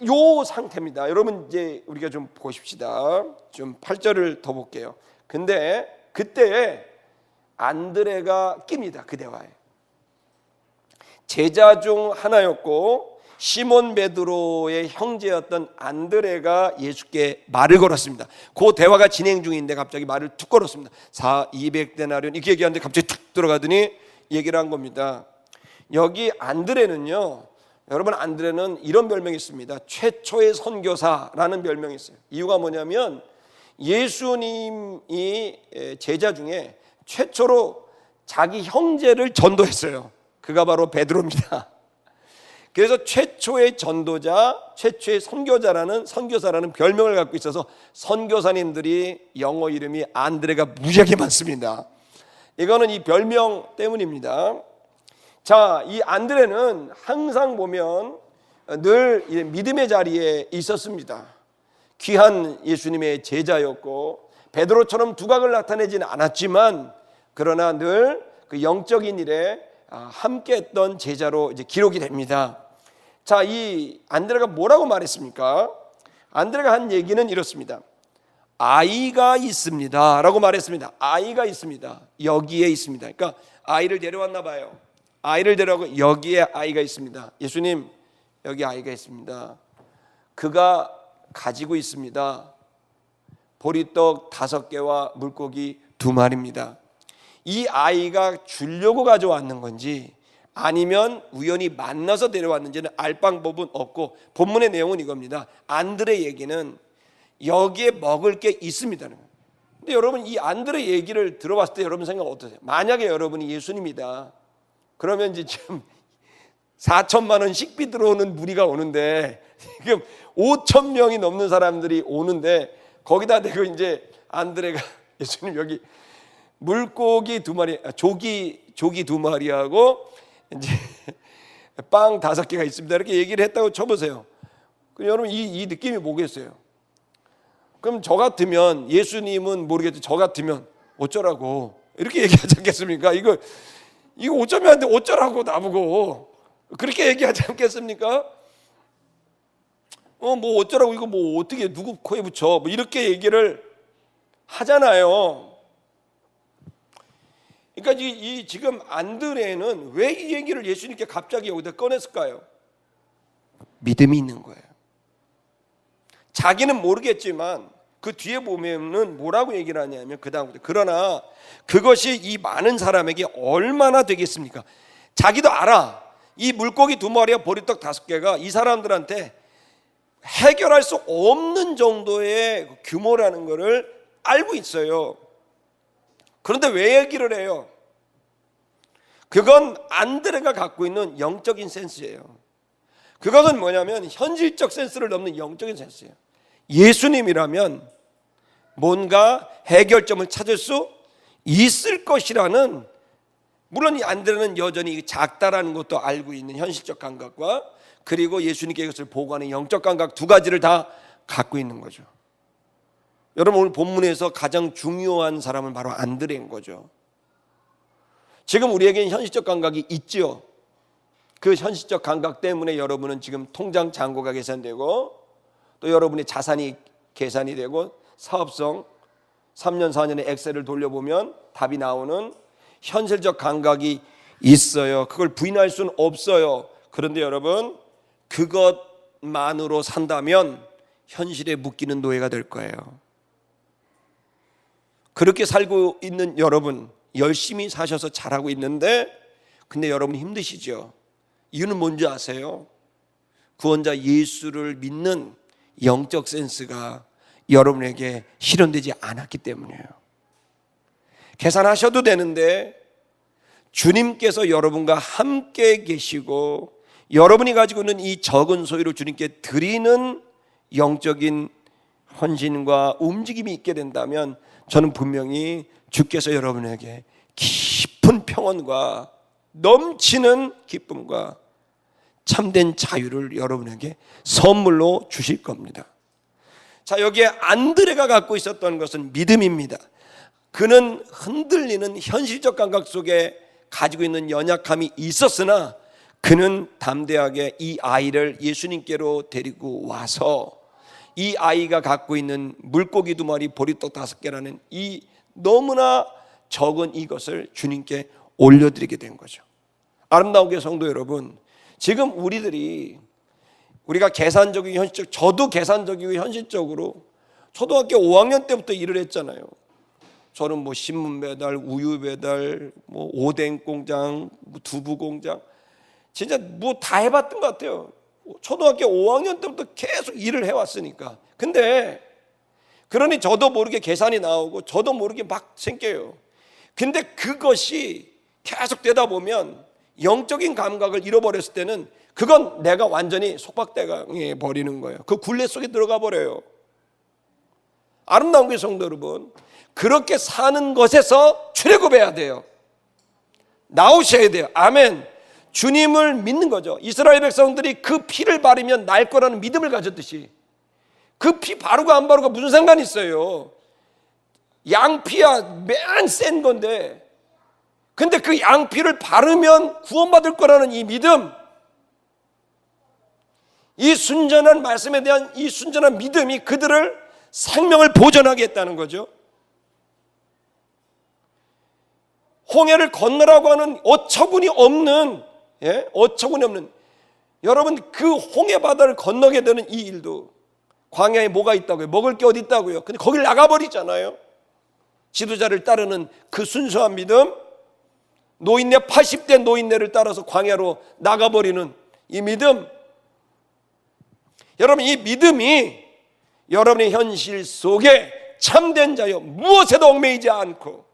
요 상태입니다. 여러분 이제 우리가 좀 보십시다. 좀 8절을 더 볼게요. 근데 그때 안드레가 낍니다. 그 대화에. 제자 중 하나였고 시몬 베드로의 형제였던 안드레가 예수께 말을 걸었습니다. 그 대화가 진행 중인데 갑자기 말을 툭 걸었습니다. 200데나리온 이렇게 얘기하는데 갑자기 툭 들어가더니 얘기를 한 겁니다. 여기 안드레는요, 여러분 안드레는 이런 별명이 있습니다. 최초의 선교사라는 별명이 있어요. 이유가 뭐냐면 예수님이 제자 중에 최초로 자기 형제를 전도했어요. 그가 바로 베드로입니다. 그래서 최초의 전도자, 최초의 선교사라는 별명을 갖고 있어서 선교사님들이 영어 이름이 안드레가 무지하게 많습니다. 이거는 이 별명 때문입니다. 자, 이 안드레는 항상 보면 늘 믿음의 자리에 있었습니다. 귀한 예수님의 제자였고 베드로처럼 두각을 나타내지는 않았지만 그러나 늘 그 영적인 일에 함께했던 제자로 이제 기록이 됩니다. 자, 이 안드레가 뭐라고 말했습니까? 안드레가 한 얘기는 이렇습니다. 아이가 있습니다 라고 말했습니다. 아이가 있습니다. 여기에 있습니다. 그러니까 아이를 데려왔나 봐요. 아이를 데려오고 여기에 아이가 있습니다. 예수님, 여기 아이가 있습니다. 그가 가지고 있습니다. 보리떡 5개와 물고기 2마리입니다. 이 아이가 주려고 가져왔는 건지 아니면 우연히 만나서 데려왔는지는 알 방법은 없고 본문의 내용은 이겁니다. 안드레 얘기는 여기에 먹을 게 있습니다. 근데 여러분, 이 안드레 얘기를 들어봤을 때 여러분 생각 어떠세요? 만약에 여러분이 예수님이다 그러면 이제 지금 4천만 원 식비 들어오는 무리가 오는데 지금 5천 명이 넘는 사람들이 오는데 거기다 대고 이제 안드레가 예수님 여기 물고기 2마리, 조기 2마리하고 이제 빵 5개가 있습니다 이렇게 얘기를 했다고 쳐보세요. 그럼 여러분 이 느낌이 뭐겠어요? 그럼 저 같으면, 예수님은 모르겠죠, 저 같으면 어쩌라고 이렇게 얘기하지 않겠습니까? 이거 5점이 안 돼 어쩌라고 나보고 그렇게 얘기하지 않겠습니까? 뭐 어쩌라고, 이거 뭐 어떻게 누구 코에 붙여, 뭐 이렇게 얘기를 하잖아요. 그러니까 이 지금 안드레는 왜 이 얘기를 예수님께 갑자기 여기다 꺼냈을까요? 믿음이 있는 거예요. 자기는 모르겠지만 그 뒤에 보면은 뭐라고 얘기를 하냐면 그 다음부터, 그러나 그것이 이 많은 사람에게 얼마나 되겠습니까? 자기도 알아. 이 물고기 2마리와 보리떡 5개가 이 사람들한테 해결할 수 없는 정도의 규모라는 것을 알고 있어요. 그런데 왜 얘기를 해요? 그건 안드레가 갖고 있는 영적인 센스예요. 그것은 뭐냐면 현실적 센스를 넘는 영적인 센스예요. 예수님이라면 뭔가 해결점을 찾을 수 있을 것이라는, 물론 이 안드레는 여전히 작다라는 것도 알고 있는 현실적 감각과 그리고 예수님께 이것을 보고하는 영적 감각 2가지를 다 갖고 있는 거죠. 여러분, 오늘 본문에서 가장 중요한 사람은 바로 안드레인 거죠. 지금 우리에게는 현실적 감각이 있죠. 그 현실적 감각 때문에 여러분은 지금 통장 잔고가 계산되고 또 여러분의 자산이 계산이 되고 사업성 3년 4년의 엑셀을 돌려보면 답이 나오는 현실적 감각이 있어요. 그걸 부인할 수는 없어요. 그런데 여러분, 그것만으로 산다면 현실에 묶이는 노예가 될 거예요. 그렇게 살고 있는 여러분, 열심히 사셔서 잘하고 있는데 근데 여러분 힘드시죠? 이유는 뭔지 아세요? 구원자 예수를 믿는 영적 센스가 여러분에게 실현되지 않았기 때문이에요. 계산하셔도 되는데 주님께서 여러분과 함께 계시고 여러분이 가지고 있는 이 적은 소유를 주님께 드리는 영적인 헌신과 움직임이 있게 된다면 저는 분명히 주께서 여러분에게 깊은 평안과 넘치는 기쁨과 참된 자유를 여러분에게 선물로 주실 겁니다. 자, 여기에 안드레가 갖고 있었던 것은 믿음입니다. 그는 흔들리는 현실적 감각 속에 가지고 있는 연약함이 있었으나 그는 담대하게 이 아이를 예수님께로 데리고 와서 이 아이가 갖고 있는 물고기 2마리 보리떡 5개라는 이 너무나 적은 이것을 주님께 올려드리게 된 거죠. 아름다운 성도 여러분, 지금 우리가 계산적이고 현실적, 저도 계산적이고 현실적으로 초등학교 5학년 때부터 일을 했잖아요. 저는 뭐 신문 배달, 우유 배달, 뭐 오뎅 공장, 뭐 두부 공장, 진짜 뭐 다 해봤던 것 같아요. 초등학교 5학년 때부터 계속 일을 해왔으니까. 근데 그러니 저도 모르게 계산이 나오고 저도 모르게 막 생겨요. 근데 그것이 계속 되다 보면 영적인 감각을 잃어버렸을 때는 그건 내가 완전히 속박당해 버리는 거예요. 그 굴레 속에 들어가 버려요. 아름다운 게 성도 여러분, 그렇게 사는 것에서 출애굽해야 돼요. 나오셔야 돼요. 아멘. 주님을 믿는 거죠. 이스라엘 백성들이 그 피를 바르면 날 거라는 믿음을 가졌듯이, 그 피 바르고 안 바르고 무슨 상관이 있어요. 양피야 맨 센 건데, 근데 그 양피를 바르면 구원받을 거라는 이 믿음, 이 순전한 말씀에 대한 이 순전한 믿음이 그들을 생명을 보존하게 했다는 거죠. 홍해를 건너라고 하는 어처구니 없는, 어처구니 없는, 여러분 그 홍해 바다를 건너게 되는 이 일도, 광야에 뭐가 있다고요? 먹을 게 어디 있다고요? 근데 거길 나가버리잖아요. 지도자를 따르는 그 순수한 믿음, 노인네 80대 노인네를 따라서 광야로 나가버리는 이 믿음, 여러분 이 믿음이 여러분의 현실 속에 참된 자여 무엇에도 얽매이지 않고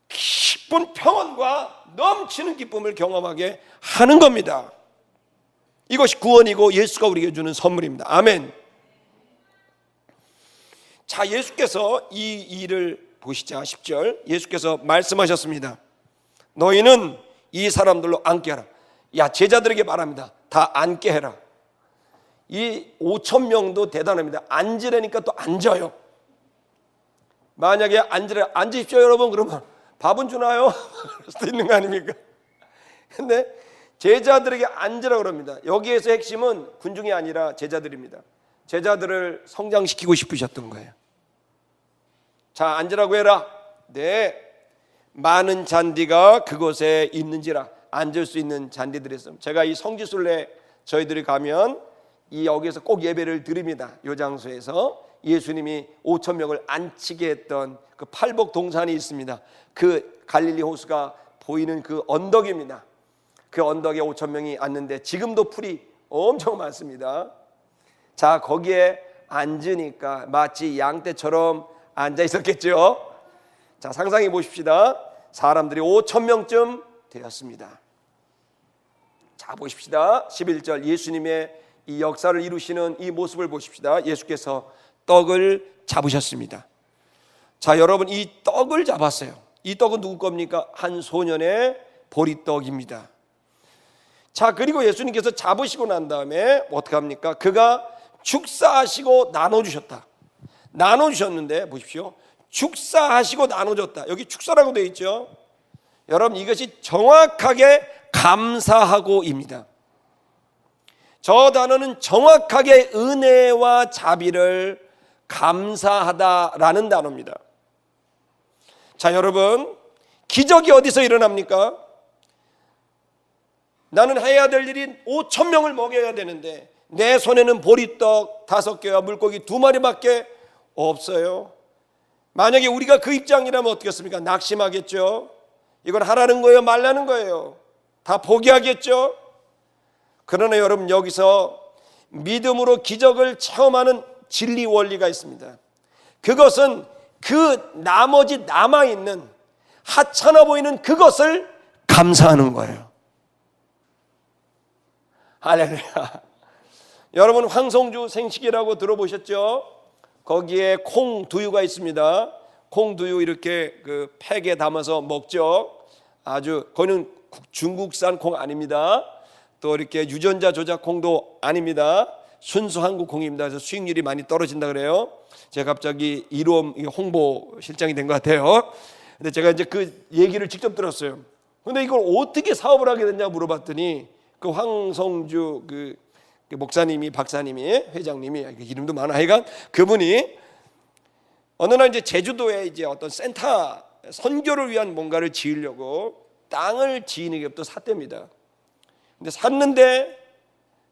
깊은 평안과 넘치는 기쁨을 경험하게 하는 겁니다. 이것이 구원이고 예수가 우리에게 주는 선물입니다. 아멘. 자, 예수께서 이 일을 보시자 10절, 예수께서 말씀하셨습니다. 너희는 이 사람들로 앉게 하라. 야, 제자들에게 말합니다. 다 앉게 해라. 이 5,000명도 대단합니다. 앉으라니까 또 앉아요. 만약에 앉으십시오 여러분 그러면 밥은 주나요? 그럴 수도 있는 거 아닙니까? 근데 제자들에게 앉으라고 그럽니다. 여기에서 핵심은 군중이 아니라 제자들입니다. 제자들을 성장시키고 싶으셨던 거예요. 자, 앉으라고 해라. 네, 많은 잔디가 그곳에 있는지라. 앉을 수 있는 잔디들이 있습니다. 제가 이 성지순례 저희들이 가면 이 여기에서 꼭 예배를 드립니다. 이 장소에서 예수님이 5,000명을 앉히게 했던 그 팔복 동산이 있습니다. 그 갈릴리 호수가 보이는 그 언덕입니다. 그 언덕에 5,000명이 앉는데 지금도 풀이 엄청 많습니다. 자, 거기에 앉으니까 마치 양떼처럼 앉아 있었겠죠. 자, 상상해 보십시다. 사람들이 5,000명쯤 되었습니다. 자, 보십시다. 11절 예수님의 이 역사를 이루시는 이 모습을 보십시다. 예수께서 떡을 잡으셨습니다. 자, 여러분 이 떡을 잡았어요. 이 떡은 누구 겁니까? 한 소년의 보리떡입니다. 자, 그리고 예수님께서 잡으시고 난 다음에 어떻게 합니까? 그가 축사하시고 나눠주셨다. 나눠주셨는데 보십시오. 축사하시고 나눠줬다. 여기 축사라고 되어 있죠. 여러분 이것이 정확하게 감사하고입니다. 저 단어는 정확하게 은혜와 자비를 감사하다라는 단어입니다. 자, 여러분 기적이 어디서 일어납니까? 나는 해야 될 일이 5,000명을 먹여야 되는데 내 손에는 보리떡 5개와 물고기 2마리밖에 없어요. 만약에 우리가 그 입장이라면 어떻겠습니까? 낙심하겠죠. 이건 하라는 거예요, 말라는 거예요. 다 포기하겠죠. 그러나 여러분 여기서 믿음으로 기적을 체험하는 진리 원리가 있습니다. 그것은 그 나머지 남아있는 하찮아 보이는 그것을 감사하는 거예요. 할렐루야. 여러분 황송주 생식이라고 들어보셨죠? 거기에 콩두유가 있습니다. 콩두유 이렇게 그 팩에 담아서 먹죠. 아주 거기는 중국산 콩 아닙니다. 또 이렇게 유전자 조작 콩도 아닙니다. 순수 한국 콩입니다. 그래서 수익률이 많이 떨어진다 그래요. 제가 갑자기 이롬 홍보 실장이 된 것 같아요. 근데 제가 이제 그 얘기를 직접 들었어요. 근데 이걸 어떻게 사업을 하게 됐냐 물어봤더니 그 황성주 그 목사님이, 박사님이, 회장님이, 이름도 많아. 하여간 그분이 어느 날 이제 제주도에 이제 어떤 센터 선교를 위한 뭔가를 지으려고 땅을 지인의 ገብ도 샀답니다. 근데 샀는데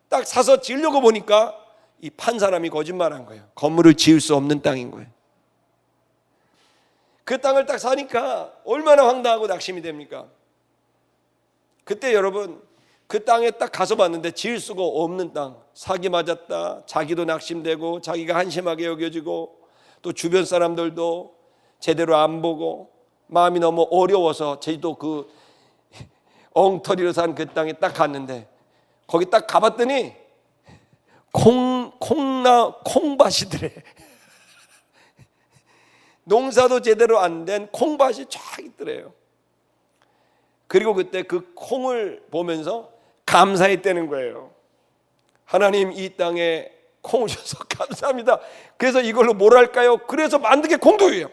딱 사서 지으려고 보니까 이 판 사람이 거짓말한 거예요. 건물을 지을 수 없는 땅인 거예요. 그 땅을 딱 사니까 얼마나 황당하고 낙심이 됩니까? 그때 여러분 그 땅에 딱 가서 봤는데 지을 수가 없는 땅, 사기 맞았다, 자기도 낙심되고 자기가 한심하게 여겨지고 또 주변 사람들도 제대로 안 보고 마음이 너무 어려워서 제주도 그 엉터리로 산 그 땅에 딱 갔는데 거기 딱 가봤더니 콩밭이더래. 농사도 제대로 안 된 콩밭이 쫙 있더래요. 그리고 그때 그 콩을 보면서 감사했다는 거예요. 하나님, 이 땅에 콩을 주셔서 감사합니다. 그래서 이걸로 뭘 할까요? 그래서 만든 게 콩두유예요.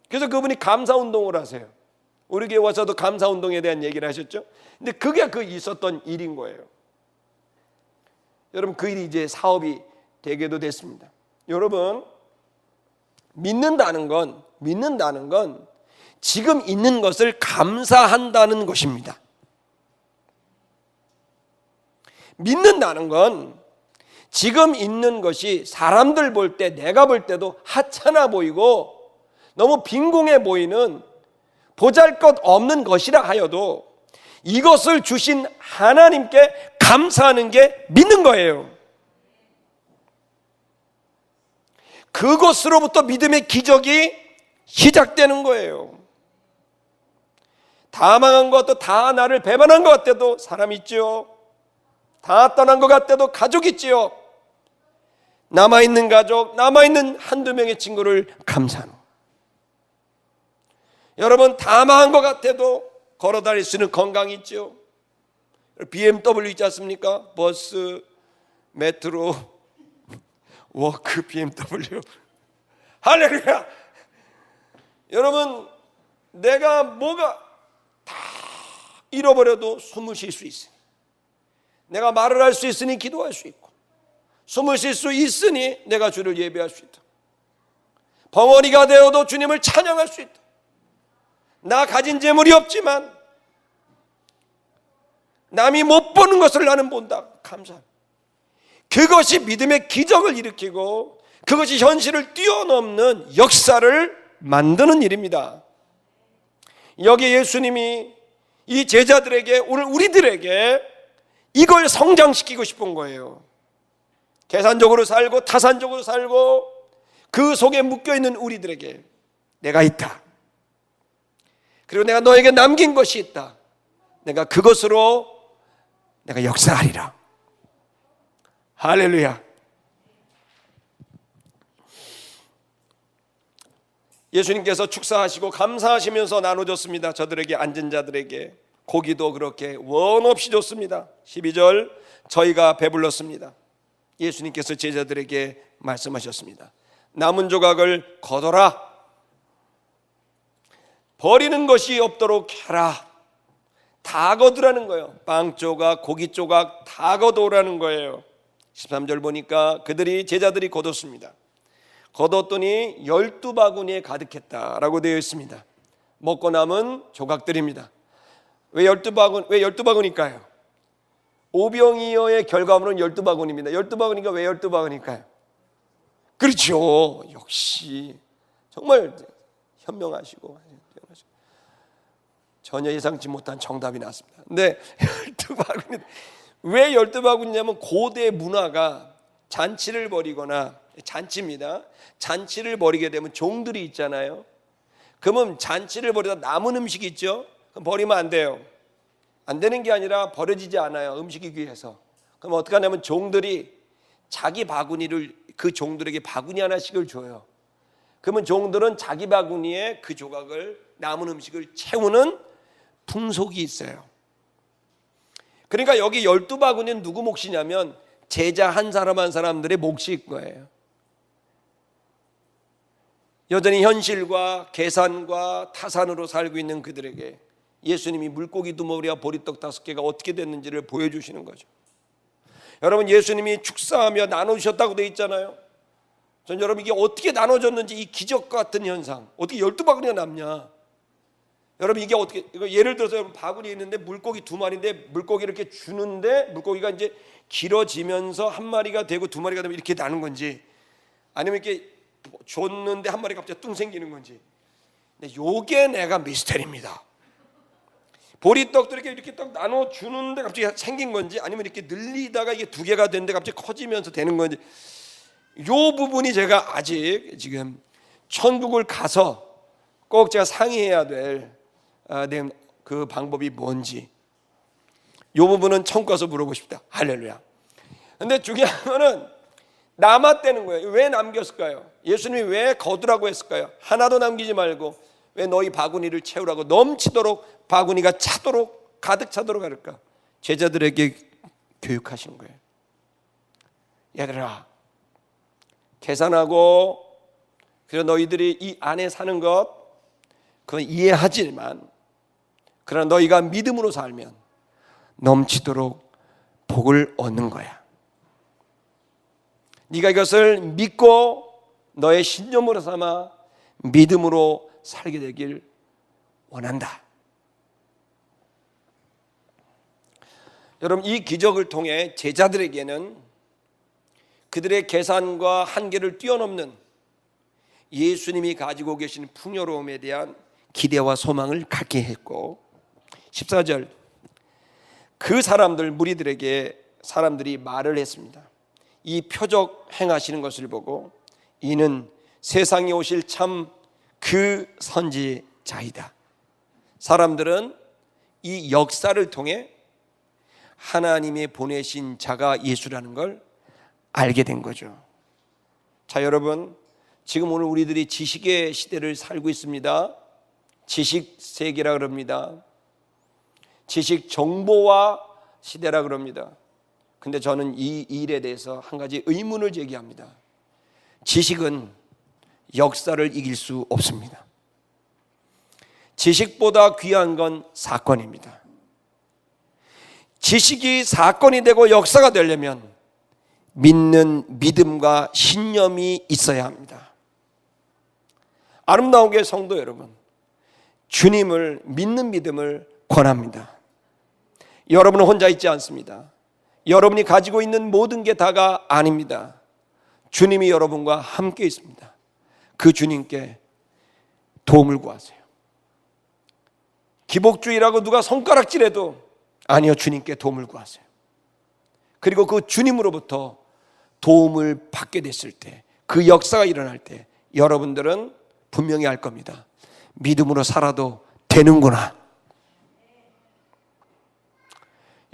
그래서 그분이 감사운동을 하세요. 우리 교회 와서도 감사운동에 대한 얘기를 하셨죠. 근데 그게 그 있었던 일인 거예요. 여러분, 그 일이 이제 사업이 되게도 됐습니다. 여러분, 믿는다는 건 지금 있는 것을 감사한다는 것입니다. 믿는다는 건 지금 있는 것이 사람들 볼 때, 내가 볼 때도 하찮아 보이고 너무 빈공해 보이는 보잘것없는 것이라 하여도 이것을 주신 하나님께 감사하는 게 믿는 거예요. 그것으로부터 믿음의 기적이 시작되는 거예요. 다 망한 것 같아도, 다 나를 배반한 것 같아도 사람 있지요. 다 떠난 것 같아도 가족 있지요. 남아있는 가족, 남아있는 한두 명의 친구를 감사하는 거예요. 여러분, 다 망한 것 같아도 걸어 다닐 수 있는 건강이 있죠. BMW 있지 않습니까? 버스, 메트로, 워크, BMW. 할렐루야. 여러분, 내가 뭐가 다 잃어버려도 숨을 쉴 수 있어요. 내가 말을 할 수 있으니 기도할 수 있고, 숨을 쉴 수 있으니 내가 주를 예배할 수 있다. 벙어리가 되어도 주님을 찬양할 수 있다. 나 가진 재물이 없지만 남이 못 보는 것을 나는 본다. 감사합니다. 그것이 믿음의 기적을 일으키고 그것이 현실을 뛰어넘는 역사를 만드는 일입니다. 여기 예수님이 이 제자들에게, 오늘 우리들에게 이걸 성장시키고 싶은 거예요. 계산적으로 살고 타산적으로 살고 그 속에 묶여있는 우리들에게 내가 있다. 그리고 내가 너에게 남긴 것이 있다. 내가 그것으로 내가 역사하리라. 할렐루야. 예수님께서 축사하시고 감사하시면서 나눠줬습니다. 저들에게, 앉은 자들에게. 고기도 그렇게 원 없이 줬습니다. 12절, 저희가 배불렀습니다. 예수님께서 제자들에게 말씀하셨습니다. 남은 조각을 거둬라. 버리는 것이 없도록 해라. 다 거두라는 거예요. 빵 조각, 고기 조각 다 거두라는 거예요. 13절 보니까 제자들이 거뒀습니다. 거뒀더니 12바구니에 가득했다라고 되어 있습니다. 먹고 남은 조각들입니다. 왜 12바구니일까요? 오병이어의 결과물은 12바구니입니다. 12바구니가 왜 12바구니일까요? 그렇죠. 역시 정말 현명하시고 전혀 예상치 못한 정답이 나왔습니다. 근데 12바구니, 왜 12바구니냐면 고대 문화가 잔치를 벌이거나, 잔치입니다. 잔치를 벌이게 되면 종들이 있잖아요. 그러면 잔치를 벌이다 남은 음식이 있죠. 그럼 버리면 안 돼요. 안 되는 게 아니라 버려지지 않아요. 음식이 귀해서. 그럼 어떻게 하냐면 종들이 자기 바구니를, 그 종들에게 바구니 하나씩을 줘요. 그러면 종들은 자기 바구니에 그 조각을, 남은 음식을 채우는 풍속이 있어요. 그러니까 여기 12바구니는 누구 몫이냐면 제자 한 사람 한 사람들의 몫일 거예요. 여전히 현실과 계산과 타산으로 살고 있는 그들에게 예수님이 물고기 2마리와 보리떡 5개가 어떻게 됐는지를 보여주시는 거죠. 여러분, 예수님이 축사하며 나눠주셨다고 되어 있잖아요. 전 여러분, 이게 어떻게 나눠졌는지, 이 기적 같은 현상, 어떻게 12바구니가 남냐. 여러분, 이게 어떻게, 예를 들어서 여러분 바구니에 있는데 물고기 2마리인데 물고기 이렇게 주는데 물고기가 이제 길어지면서 한 마리가 되고 2마리가 되면 이렇게 나는 건지, 아니면 이렇게 줬는데 한 마리가 갑자기 뚱 생기는 건지. 근데 요게 내가 미스터리입니다. 보리떡도 이렇게 딱 나눠 주는데 갑자기 생긴 건지, 아니면 이렇게 늘리다가 이게 2개가 됐는데 갑자기 커지면서 되는 건지, 요 부분이 제가 아직 지금 천국을 가서 꼭 제가 상의해야 될 그 방법이 뭔지, 요 부분은 천국 가서 물어보고 싶다. 할렐루야. 근데 중요한 거는 남았다는 거예요. 왜 남겼을까요? 예수님이 왜 거두라고 했을까요? 하나도 남기지 말고 왜 너희 바구니를 채우라고, 넘치도록 바구니가 차도록, 가득 차도록 할까? 제자들에게 교육하신 거예요. 얘들아, 계산하고, 그리고 너희들이 이 안에 사는 것 그건 이해하지만, 그러나 너희가 믿음으로 살면 넘치도록 복을 얻는 거야. 네가 이것을 믿고 너의 신념으로 삼아 믿음으로 살게 되길 원한다. 여러분, 이 기적을 통해 제자들에게는 그들의 계산과 한계를 뛰어넘는 예수님이 가지고 계신 풍요로움에 대한 기대와 소망을 갖게 했고, 14절, 그 사람들, 무리들에게 사람들이 말을 했습니다. 이 표적 행하시는 것을 보고 이는 세상에 오실 참 그 선지자이다. 사람들은 이 역사를 통해 하나님이 보내신 자가 예수라는 걸 알게 된 거죠. 자, 여러분, 지금 오늘 우리들이 지식의 시대를 살고 있습니다. 지식 세계라 그럽니다. 지식 정보화 시대라 그럽니다. 근데 저는 이 일에 대해서 한 가지 의문을 제기합니다. 지식은 역사를 이길 수 없습니다. 지식보다 귀한 건 사건입니다. 지식이 사건이 되고 역사가 되려면 믿는 믿음과 신념이 있어야 합니다. 아름다우게 성도 여러분, 주님을 믿는 믿음을 권합니다. 여러분은 혼자 있지 않습니다. 여러분이 가지고 있는 모든 게 다가 아닙니다. 주님이 여러분과 함께 있습니다. 그 주님께 도움을 구하세요. 기복주의라고 누가 손가락질해도 아니요, 주님께 도움을 구하세요. 그리고 그 주님으로부터 도움을 받게 됐을 때, 그 역사가 일어날 때 여러분들은 분명히 알 겁니다. 믿음으로 살아도 되는구나.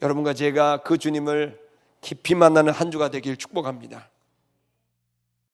여러분과 제가 그 주님을 깊이 만나는 한 주가 되길 축복합니다.